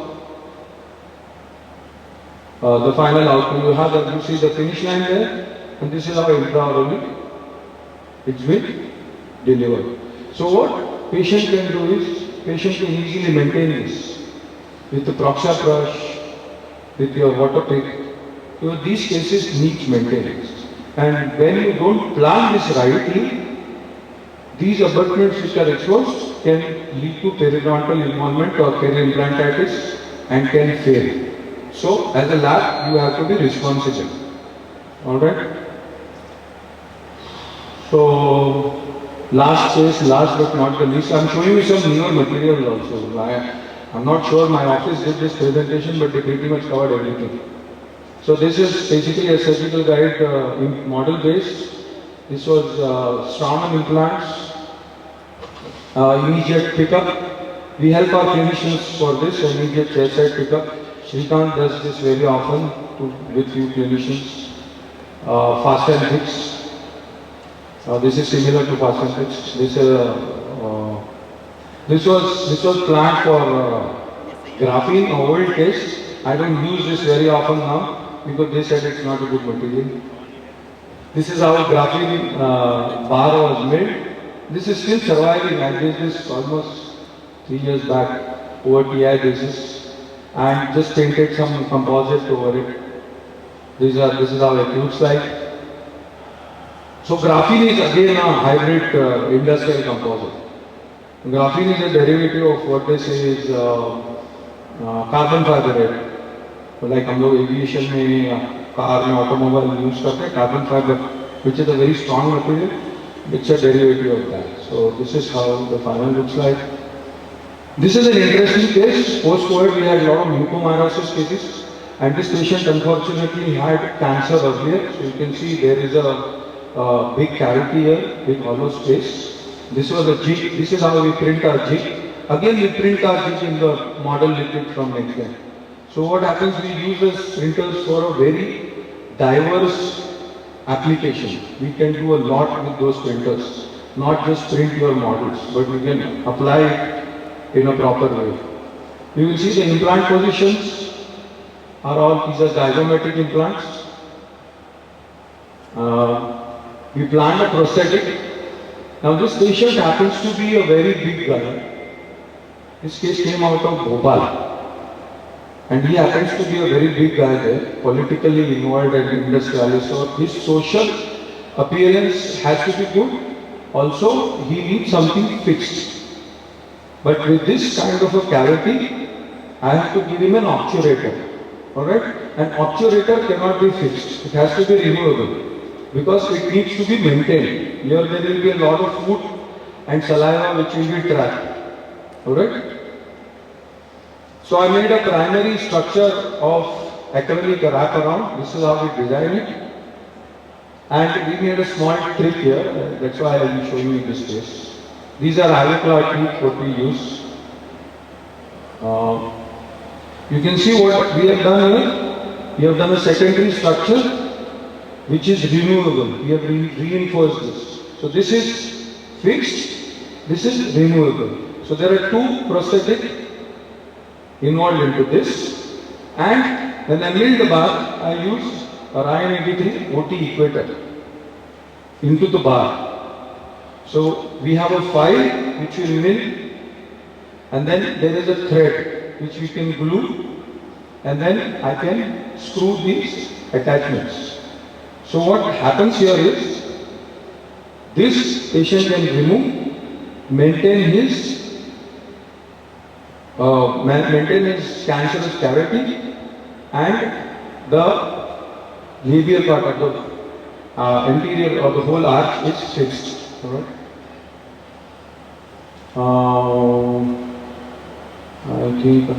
the final outcome. You see the finish line there, and this is how intraorally it's been delivered. So what patient can do is, patient can easily maintain this with the proxa brush, with your water pick. So these cases need maintenance. And when you don't plan this rightly, these abutments which are exposed can lead to periodontal involvement or peri-implantitis and can fail. So as a lab, you have to be responsible. Alright? So last case, last but not the least, I'm showing you some newer material also. I'm not sure my office did this presentation, but they pretty much covered everything. So this is basically a surgical guide model based. This was Straumann implants, immediate pickup. We help our clinicians for this, immediate chairside pickup. Shrikant does this very often with few clinicians. Fast and fix. This is similar to fast and fix. This was planned for graphene, old case. I don't use this very often now because they said it's not a good material. This is how graphene bar was made. This is still surviving. I did this almost 3 years back over TI basis and just painted some composite over it. This is how it looks like. So graphene is again a hybrid industrial composite. Graphene is a derivative of what they say is carbon fiber. Like हम लोग aviation में car में automobile use करते हैं carbon fiber, which is a very strong material. It's a derivative of that. So this is how the final looks like. This is an interesting case. Post-COVID we had a lot of mucormycosis cases, and this patient unfortunately had cancer earlier. So you can see there is a big cavity here, big hollow space. This was a jig. This is how we print our jig. Again we print our jig in the model liquid from next day. So what happens, we use as printers for a very diverse application. We can do a lot with those printers. Not just print your models, but we can apply it in a proper way. You will see the implant positions are all, these are zygomatic implants. We planned a prosthetic. Now this patient happens to be a very big guy. This case came out of Bhopal. And he happens to be a very big guy there, politically involved and industrialist. So his social appearance has to be good. Also, he needs something fixed. But with this kind of a cavity, I have to give him an obturator. Alright? An obturator cannot be fixed. It has to be removable. Because it needs to be maintained. Here there will be a lot of food and saliva which will be trapped. Alright? So I made a primary structure of acrylic wraparound. This is how we designed it. And we made a small trick here. That's why I will show you in this case. These are IVORY teeth what we use. You can see what we have done here. We have done a secondary structure which is removable. We have reinforced this. So this is fixed. This is removable. So there are two prosthetic involved into this, and when I milled the bar, I used a Ryan 83 OT equator into the bar. So we have a file which we mill, and then there is a thread which we can glue, and then I can screw these attachments. So what happens here is, this patient can remove, maintain his cancerous cavity, and the labial part of the anterior or the whole arch is fixed. Alright. I think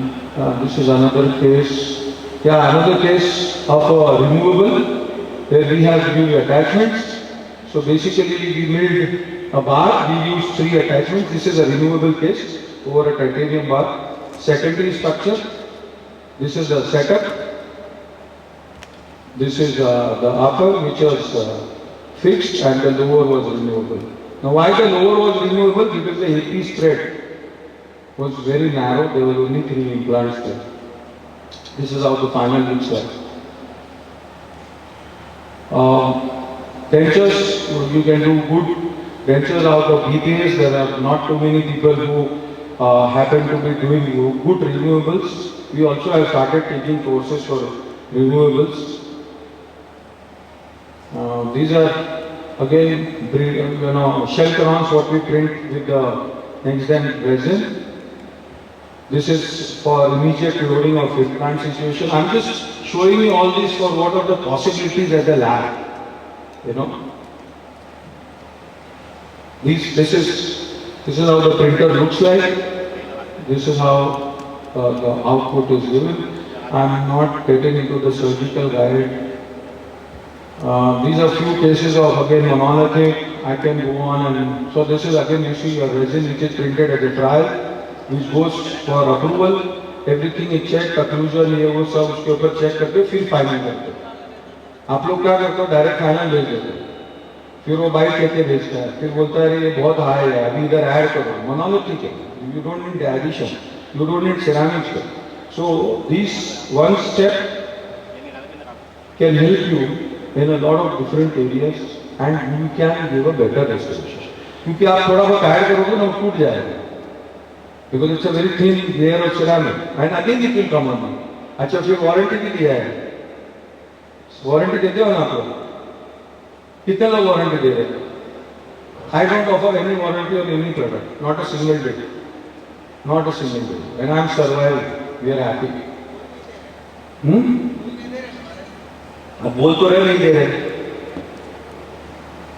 this is another case. Yeah, another case of a removable where we have new attachments. So basically we made a bar, we used 3 attachments. This is a removable case over a titanium bar. Secondary structure, this is the setup. This is the upper which was fixed and the lower was removable. Now why the lower was removable? Because the AP spread was very narrow, there were only 3 implants there. This is how the final looks like. Dentures, you can do good dentures out of BPS. There are not too many people who happen to be doing good removables. We also have started taking courses for removables. These are again, shell crowns what we print with the next-gen resin. This is for immediate loading of implant situation. I'm just showing you all this for what are the possibilities at the lab. This is how the printer looks like. This is how the output is given. I'm not getting into the surgical guide. These are few cases of again monolithic. I can go on and so this is again you see a resin which is printed at a trial, which goes for approval. Everything is checked, occlusion ये वो सब उसके ऊपर check करके फिर final करते हैं. आप लोग क्या करते हो? डायरेक्ट फाइनल भेज देते हो. फिर वो बाइक लेके भेजता है. फिर बोलता है ये बहुत हाई है, अभी इधर ऐड करो. मोनोलिथिक है. You don't need addition. You don't need ceramics. So this one step can help you in a lot of different areas and you can give a better restoration. क्योंकि आप थोड़ा बहुत add करोगे ना वो टूट जाएगा. Because it's a very thin layer of ceramic and again it will come on. अच्छा फिर वारंटी भी दिया है. वारंटी देते हो ना आप लोग? कितने लोग वारंटी दे रहे हैं? I don't offer any warranty on any product. Not a single day. Not a single day. And I'm surviving. We are happy. अब बोल तो रहे नहीं दे रहे.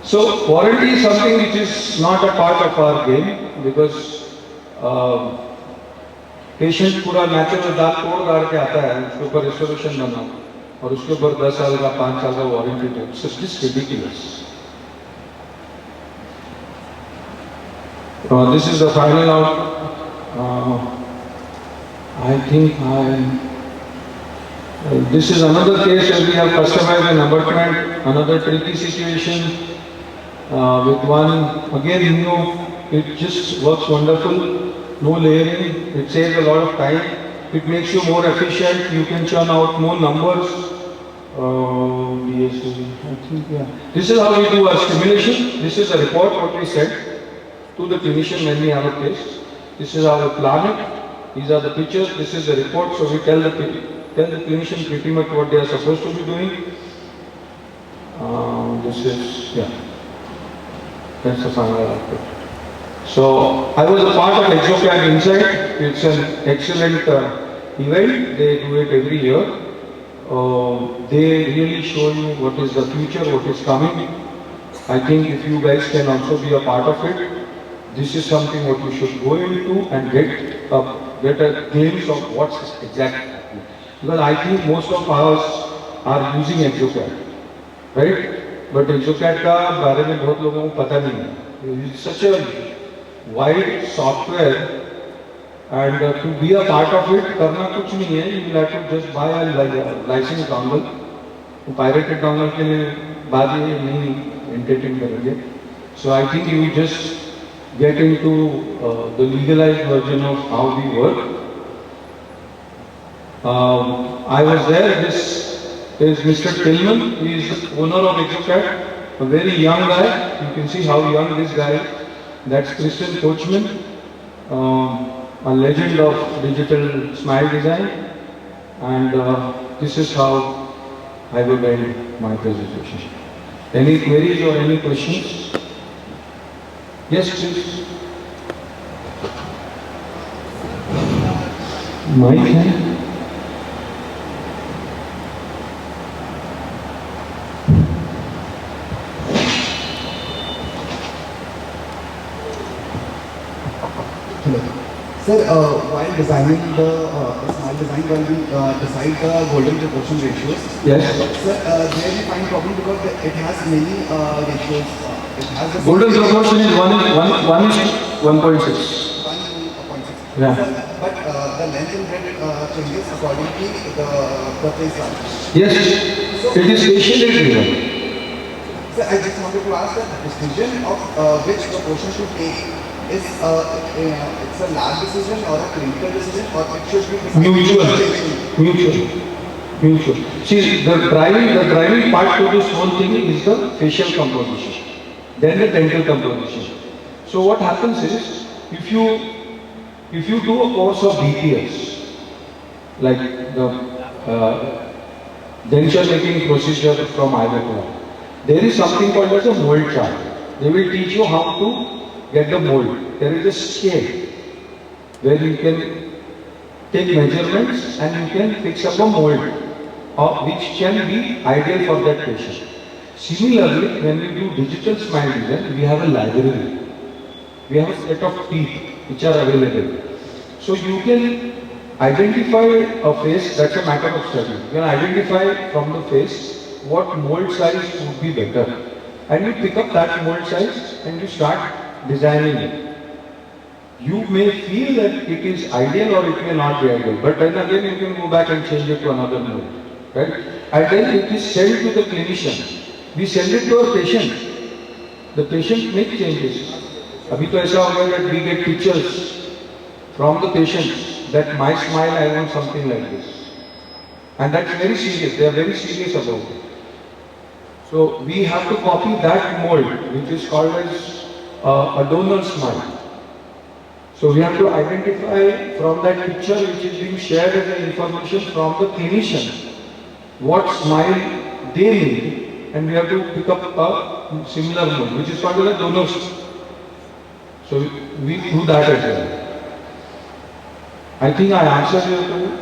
So warranty is something which is not a part of our game because patient पूरा natural दांत तोड़ दाड़ के आता है, उसके ऊपर रेस्टोरेशन बनाओ और उसके ऊपर 10 साल का 5 साल का वारंटी दो. So it is ridiculous. This is the final out. I think this is another case where we have customized an abutment, another tricky situation with one again it just works wonderful. No layering, it saves a lot of time, it makes you more efficient, you can churn out more numbers. I think, yeah. This is how we do our stimulation. This is a report what we send to the clinician when we have a case. This is how we plan it. These are the pictures, this is the report, so we tell the clinician pretty much what they are supposed to be doing. This is, yeah, that's the final output. So, I was a part of ExoCAD Insight. It's an excellent event. They do it every year. They really show you what is the future, what is coming. I think if you guys can also be a part of it, this is something what you should go into and get a glimpse of what's exactly happening. Because I think most of us are using ExoCAD, right? But ExoCAD का बारे में बहुत लोगों को पता नहीं है. It's such a wide software and to be a part of it करना कुछ नहीं है. You will have to just buy a license dongle. Pirated dongle के लिए बाद ये नहीं entertain करेंगे. So I think you just get into the legalized version of how we work. I was there. This is Mr. Tillman. He is the owner of ExoCAD. A very young guy. You can see how young this guy is. That's Christian Coachman, a legend of digital smile design, and this is how I will end my presentation. Any queries or any questions? Yes, please. Mic है? Sir, while designing the smile design, while we decide the golden proportion ratios, Yes. sir, there we find problem because it has many ratios. It has the Golden proportion is 1 is 1.6. 1.6. Yeah. Sir, but the length and breadth changes according to the face size. Yes, it is facially driven. Sir, I just wanted to ask that the decision of which proportion to take is it's a lab decision or a clinical decision, or it should be decided Mutual. See, the driving part to this whole thing is the facial composition, then the dental composition. So what happens is, if you do a course of DPS, like the denture making procedure from IVORY, there is something called as a mold chart. They will teach you how to get the mold. There is a scale where you can take measurements and you can fix up a mold, which can be ideal for that patient. Similarly, when we do digital smile design, we have a library. We have a set of teeth which are available. So you can identify a face, that's a matter of study. You can identify from the face what mold size would be better. And you pick up that mold size and you start designing it. You may feel that it is ideal or it may not be ideal, but then again you can go back and change it to another mold, right? And then it is sent to the clinician. We send it to our patient. The patient makes changes. Abhi to aisa ho gaya that we get pictures from the patient that my smile, I want something like this. And that's very serious. They are very serious about it. So we have to copy that mold, which is called as a donor smile. So we have to identify from that picture which is being shared as the information from the clinician what smile they need, and we have to pick up a similar mold, which is called as a donor smile. So we do that as well. I think I answered your question.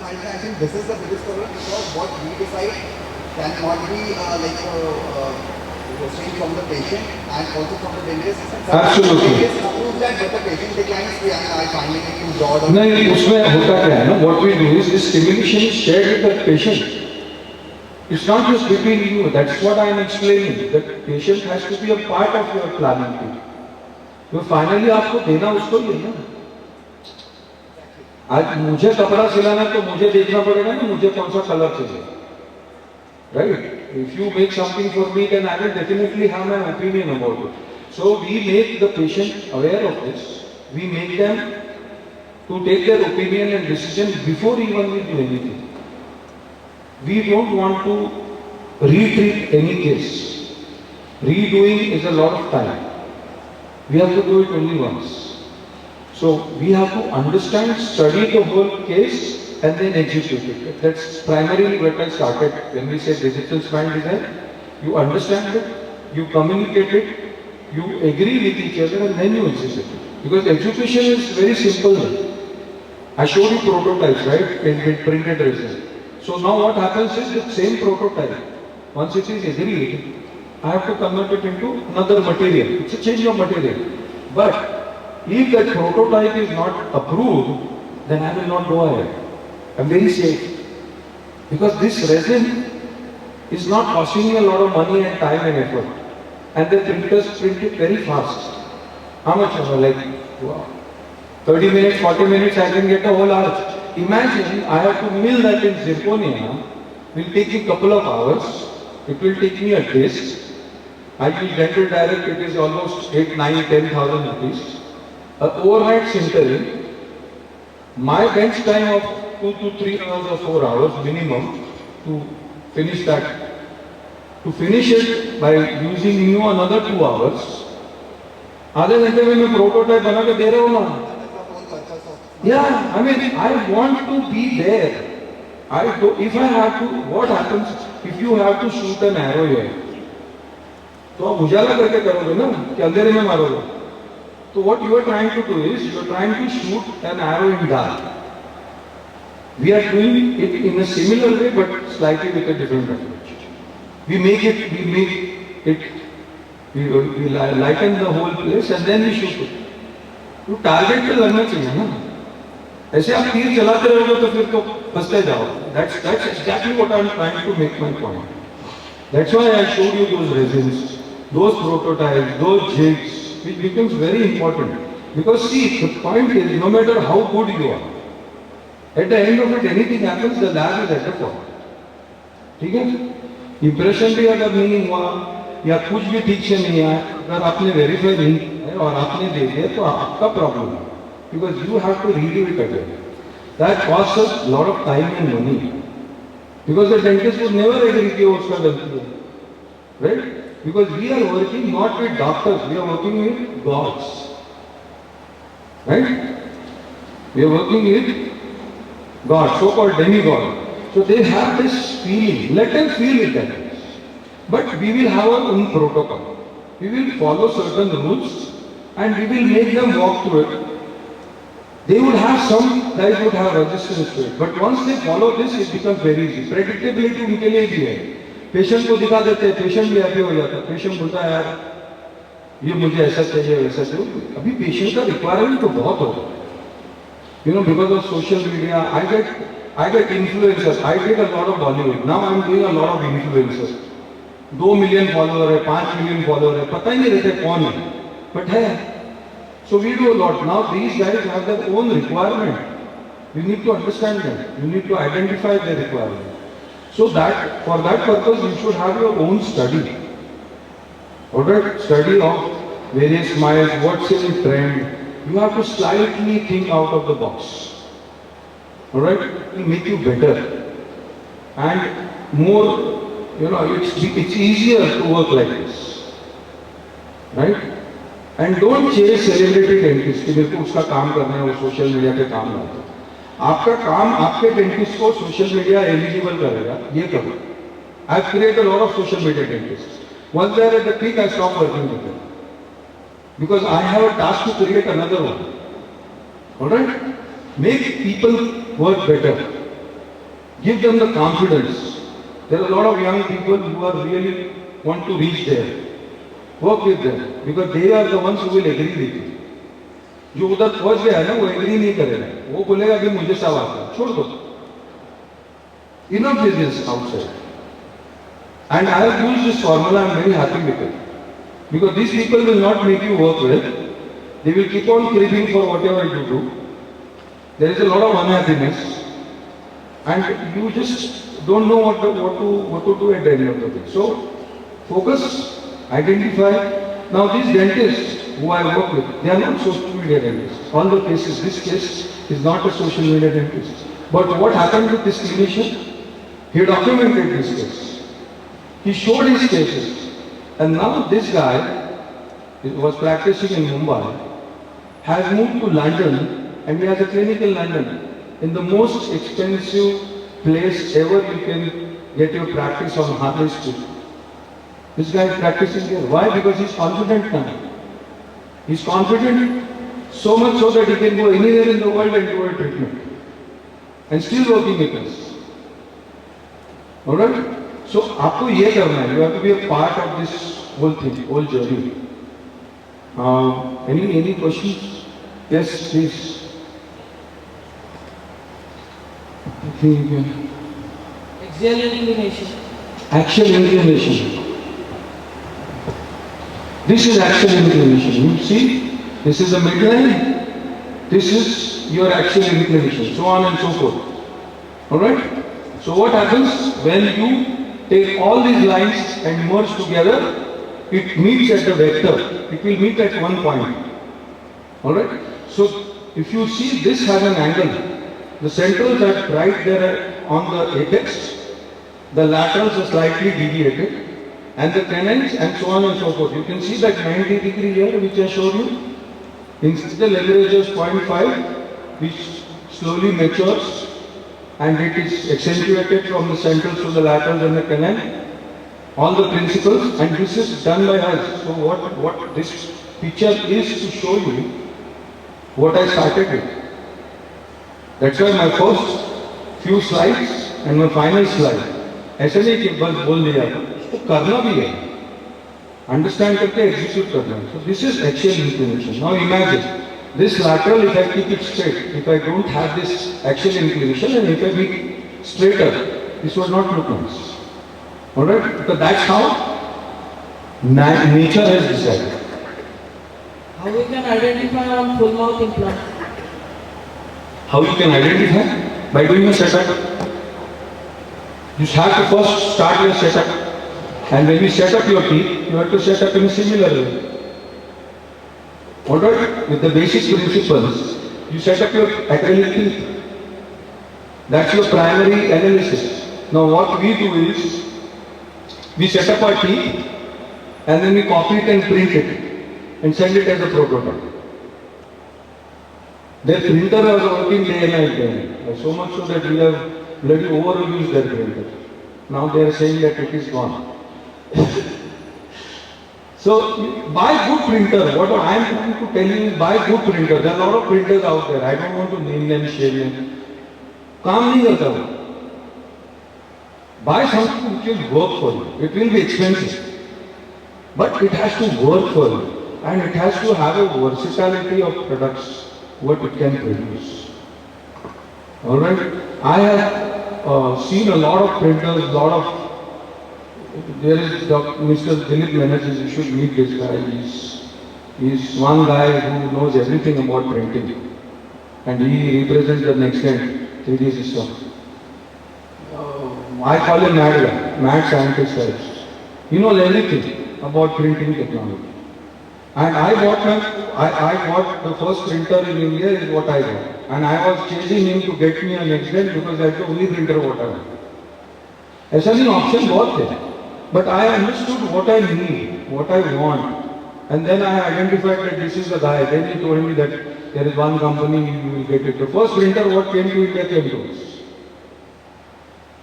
I think this is the biggest problem, because what we decide cannot be change from the patient and also from the dentist. Absolutely. The dentist approves that, but the patient declines. We are finding it too broad. No, उसमें होता क्या है ना? What we do is this stimulation is shared with the patient. It's not just between you. That's what I am explaining. The patient has to be a part of your planning too. तो finally आपको देना उसको ही है ना. आज मुझे कपड़ा सिलाना तो मुझे देखना पड़ेगा ना मुझे कौन सा कलर चाहिए. Right? If you make something for me, then I will definitely have my opinion about it. So we make the patient aware of this. We make them to take their opinion and decision before even we do anything. We don't want to retreat any case. Redoing is a lot of time. We have to do it only once. So we have to understand, study the whole case, and then execute it. That's primarily what I started when we say digital smile design. You understand it, you communicate it, you agree with each other, and then you execute it. Because execution is very simple. I showed you prototypes, right, in printed resin. So now what happens is the same prototype, once it is agreed, I have to convert it into another material. It's a change of material. But if that prototype is not approved, then I will not go ahead. I'm very safe. Because this resin is not costing me a lot of money and time and effort. And the printers print it very fast. How much? Like, wow. 30 minutes, 40 minutes, I can get a whole arch. Imagine I have to mill that in zirconia. It will take me a couple of hours. It will take me a disc. I use Dental Direct, it is almost 8, 9, 10,000 rupees. Overnight cintering. My bench time of 2 to 3 hours or 4 hours minimum to finish that. To finish it by using you another 2 hours. आधे घंटे में मैं prototype बना के दे रहा हूँ ना. Yeah, I mean, I want to be there. If I have to, what happens if you have to shoot an arrow here? तो आप उजाला करके करोगे ना कि अंधेरे में मारोगे. So what you are trying to do is you are trying to shoot an arrow in dark. We are doing it in a similar way but slightly with a different approach. We lighten the whole place and then we shoot it. तो target पे लगना चाहिए ना, ऐसे आप तीर चलाते रहोगे तो फिर तो फंसते जाओ. That's exactly what I'm trying to make my point. That's why I showed you those resins, those prototypes, those jigs, which becomes very important. Because see, the point is, no matter how good you are, at the end of it, anything happens, the lab is at the fault. ठीक है? Impression भी अगर नहीं हुआ या कुछ भी ठीक से नहीं आया, अगर आपने वेरीफाई नहीं किया और आपने दे दिया तो आपका प्रॉब्लम है. Because you have to redo it again. That costs us a lot of time and money. Because the dentist would never agree कि वो उसका गलती है, right? Because we are working not with doctors, we are working with gods, right? We are working with God, so-called demigod. So they have this feeling. Let them feel it that way. But we will have our own protocol. We will follow certain rules and we will make them walk through it. They would have some guys would have resistance to it, but once they follow this, it becomes very easy. Predictability उनके लिए भी है. Patient को दिखा देते हैं, patient भी happy हो जाता है. Patient बोलता है यार, ये मुझे ऐसा चाहिए, वैसा चाहिए. अभी patient का requirement तो बहुत होगा. You know, because of social media, I get influencers. I did a lot of Bollywood. Now I'm doing a lot of influencers. 2 million follower है, 5 million follower है, पता ही नहीं रहते कौन है, but है. So we do a lot. Now these guys have their own requirement. You need to understand them. You need to identify their requirement. So that, for that purpose, you should have your own study. Alright? Study of various smiles, what's in trend. You have to slightly think out of the box. Alright? It will make you better. And more, you know, it's easier to work like this. Right? And don't chase celebrity dentist कि मेरे को उसका काम करना है, वो social media पे काम ना हो. आपका काम आपके डेंटिस्ट को सोशल मीडिया एलिजिबल करेगा, ये करो. I've created a lot of social media dentists. Once they are at the peak, I stop working with them. Because I have a task to create another one. Alright? Make people work better. Give them the confidence. There are a lot of young people who are really want to reach there. Work with them, because they are the ones who will agree with you. जो उधर पहुंच गया है ना, वो agree नहीं करेगा, वो बोलेगा कि मुझे सब आता है, छोड़ दो. Enough business outside. And I have used this formula. I am very happy with it, because these people will not make you work well. They will keep on creeping for whatever you do. There is a lot of unhappiness, and you just don't know what to do at the end of the day. So focus. Identify. Now these dentists who I work with, they are not social media dentists. All the cases, this case is not a social media dentist. But what happened with this clinician? He documented this case. He showed his cases. And now this guy, who was practicing in Mumbai, has moved to London, and he has a clinic in London, in the most expensive place ever you can get your practice on Harley Street. This guy is practicing here. Why? Because he's confident now. He's confident so much so that he can go anywhere in the world and do a treatment. And still working with us. Alright? So, आपको ये करना है. You have to be a part of this whole thing, whole journey. Any questions? Yes, please. Axial inclination. Axial inclination. This is axial inclination. You see, this is the midline, this is your axial inclination, so on and so forth. Alright? So what happens when you take all these lines and merge together? It meets at the vector. It will meet at one point. Alright? So if you see, this has an angle. The centrals are right there on the apex. The laterals are slightly deviated. And the canines and so on and so forth. You can see that 90 degree here which I showed you. Instead the leverage is 0.5, which slowly matures and it is accentuated from the centrals to the laterals and the canine. All the principles, and this is done by us. So what this picture is to show you what I started with. That's why my first few slides and my final slide. ऐसे नहीं कि बस बोल दिया, उसको करना भी है, अंडरस्टैंड करके एग्जीक्यूट करना है. So this is axial inclination. Now imagine this lateral, if I keep it straight, if I don't have this axial inclination, and if I be straighter, this would not look nice. Alright? Because that's how nature has decided. How we can identify on full mouth implant? How you can identify? By doing a setup. You have to first start your setup. And when you set up your teeth, you have to set up in a similar way. Alright? With the basic principles, you set up your acrylic teeth. That's your primary analysis. Now what we do is, we set up our teeth and then we copy it and print it and send it as a prototype. Their printer was working day and night there. So much so that we have bloody overused their printer. Now they are saying that it is gone. So buy good printer. What I am trying to tell you is buy good printer. There are a lot of printers out there. I don't want to name them, share them. काम नहीं करता वो. Buy something which will work for you. It will be expensive, but it has to work for you, and it has to have a versatility of products what it can produce. All right. I have seen a lot of printers, there is Mr. Dilip Menages, you should meet this guy. He's one guy who knows everything about printing, and he represents the next end 3D system. I call him mad scientist. He knows everything about printing technology. And I got the first printer in India is what I got. And I was chasing him to get me an X-Dent because that's the only printer what I got. ऐसा नहीं option बहुत थे. But I understood what I need, what I want. And then I identified that this is the guy. Then he told me that there is one company, you will get it. The first printer what came to India came to us.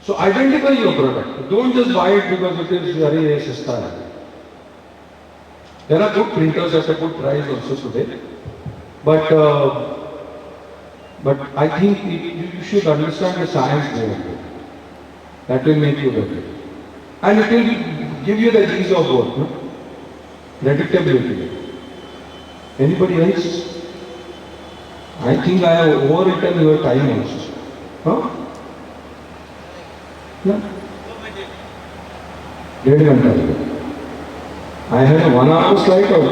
So identify your product. Don't just buy it because it is very sasta. There are good printers at a good price also today. But I think you should understand the science behind it. That will make you better. And it will give you the ease of work, no? Predictability. Anybody else? I think I have overwritten your time also. Huh? No? 1.5 घंटा. I had a 1 hour slide or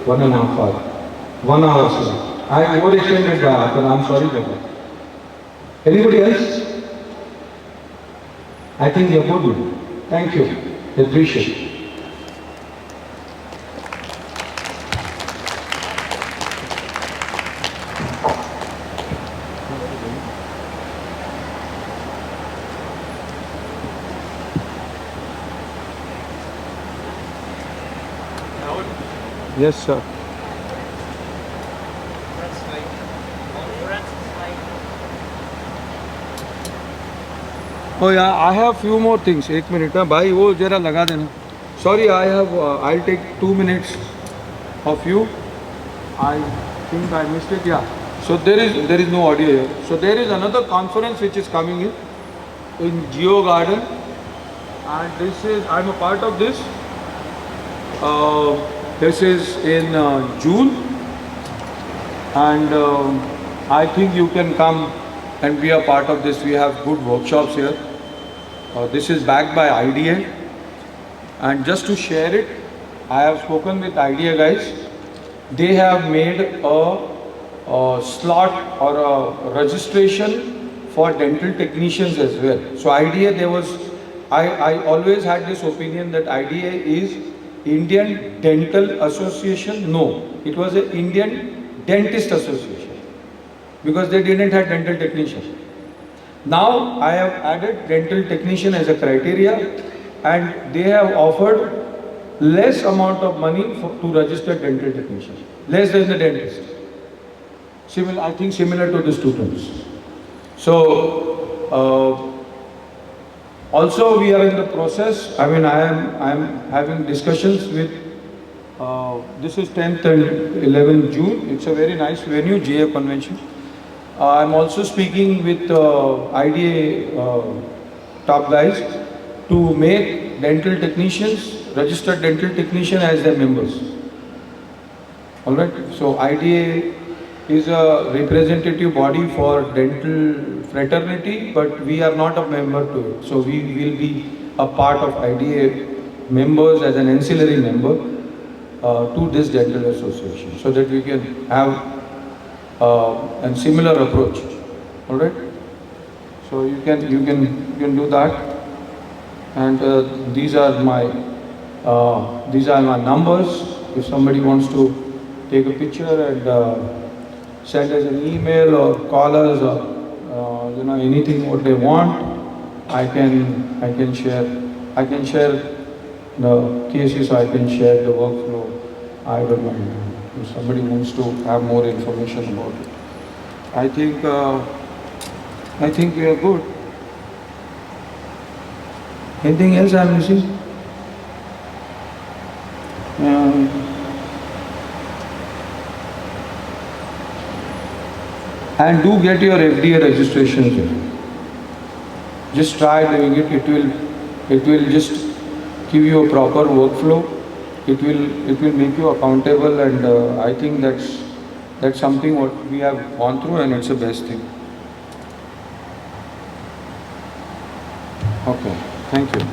1.5 hour? 1 hour slide. I overextended by half, and I'm sorry for that. Anybody else? I think you're good. Thank you. I appreciate it. Yes, sir. Oh yeah, I have few more things. 1 minute, भाई वो जरा लगा देना. Sorry, I'll take 2 minutes of you. I think I missed it. Yeah. So there is no audio here. So there is another conference which is coming in Geo Garden, and I'm a part of this. This is in June, and I think you can come and be a part of this. We have good workshops here. This is backed by IDA, and just to share it, I have spoken with IDA guys. They have made a slot or a registration for dental technicians as well. So IDA, I always had this opinion that IDA is Indian Dental Association. No, it was an Indian Dentist Association, because they didn't have dental technician. Now I have added dental technician as a criteria, and they have offered less amount of money to register dental technician, less than the dentist. I think similar to the students. So also we are in the process. I mean, I am having discussions with. This is 10th and 11th June. It's a very nice venue, GA convention. I'm also speaking with IDA top guys to make dental technicians, registered dental technician as their members. Alright, so IDA is a representative body for dental fraternity, but we are not a member to it. So we will be a part of IDA members as an ancillary member to this dental association, so that we can have a similar approach. All right. So you can do that, and these are my numbers. If somebody wants to take a picture and send us an email or call us or anything what they want, I can share the cases. I can share the workflow. I don't know if somebody wants to have more information about it. I think we are good. Anything else I'm missing? And do get your FDA registration here. Just try doing it. It will just give you a proper workflow. It will make you accountable, and I think that's something what we have gone through, and it's the best thing. Okay, thank you.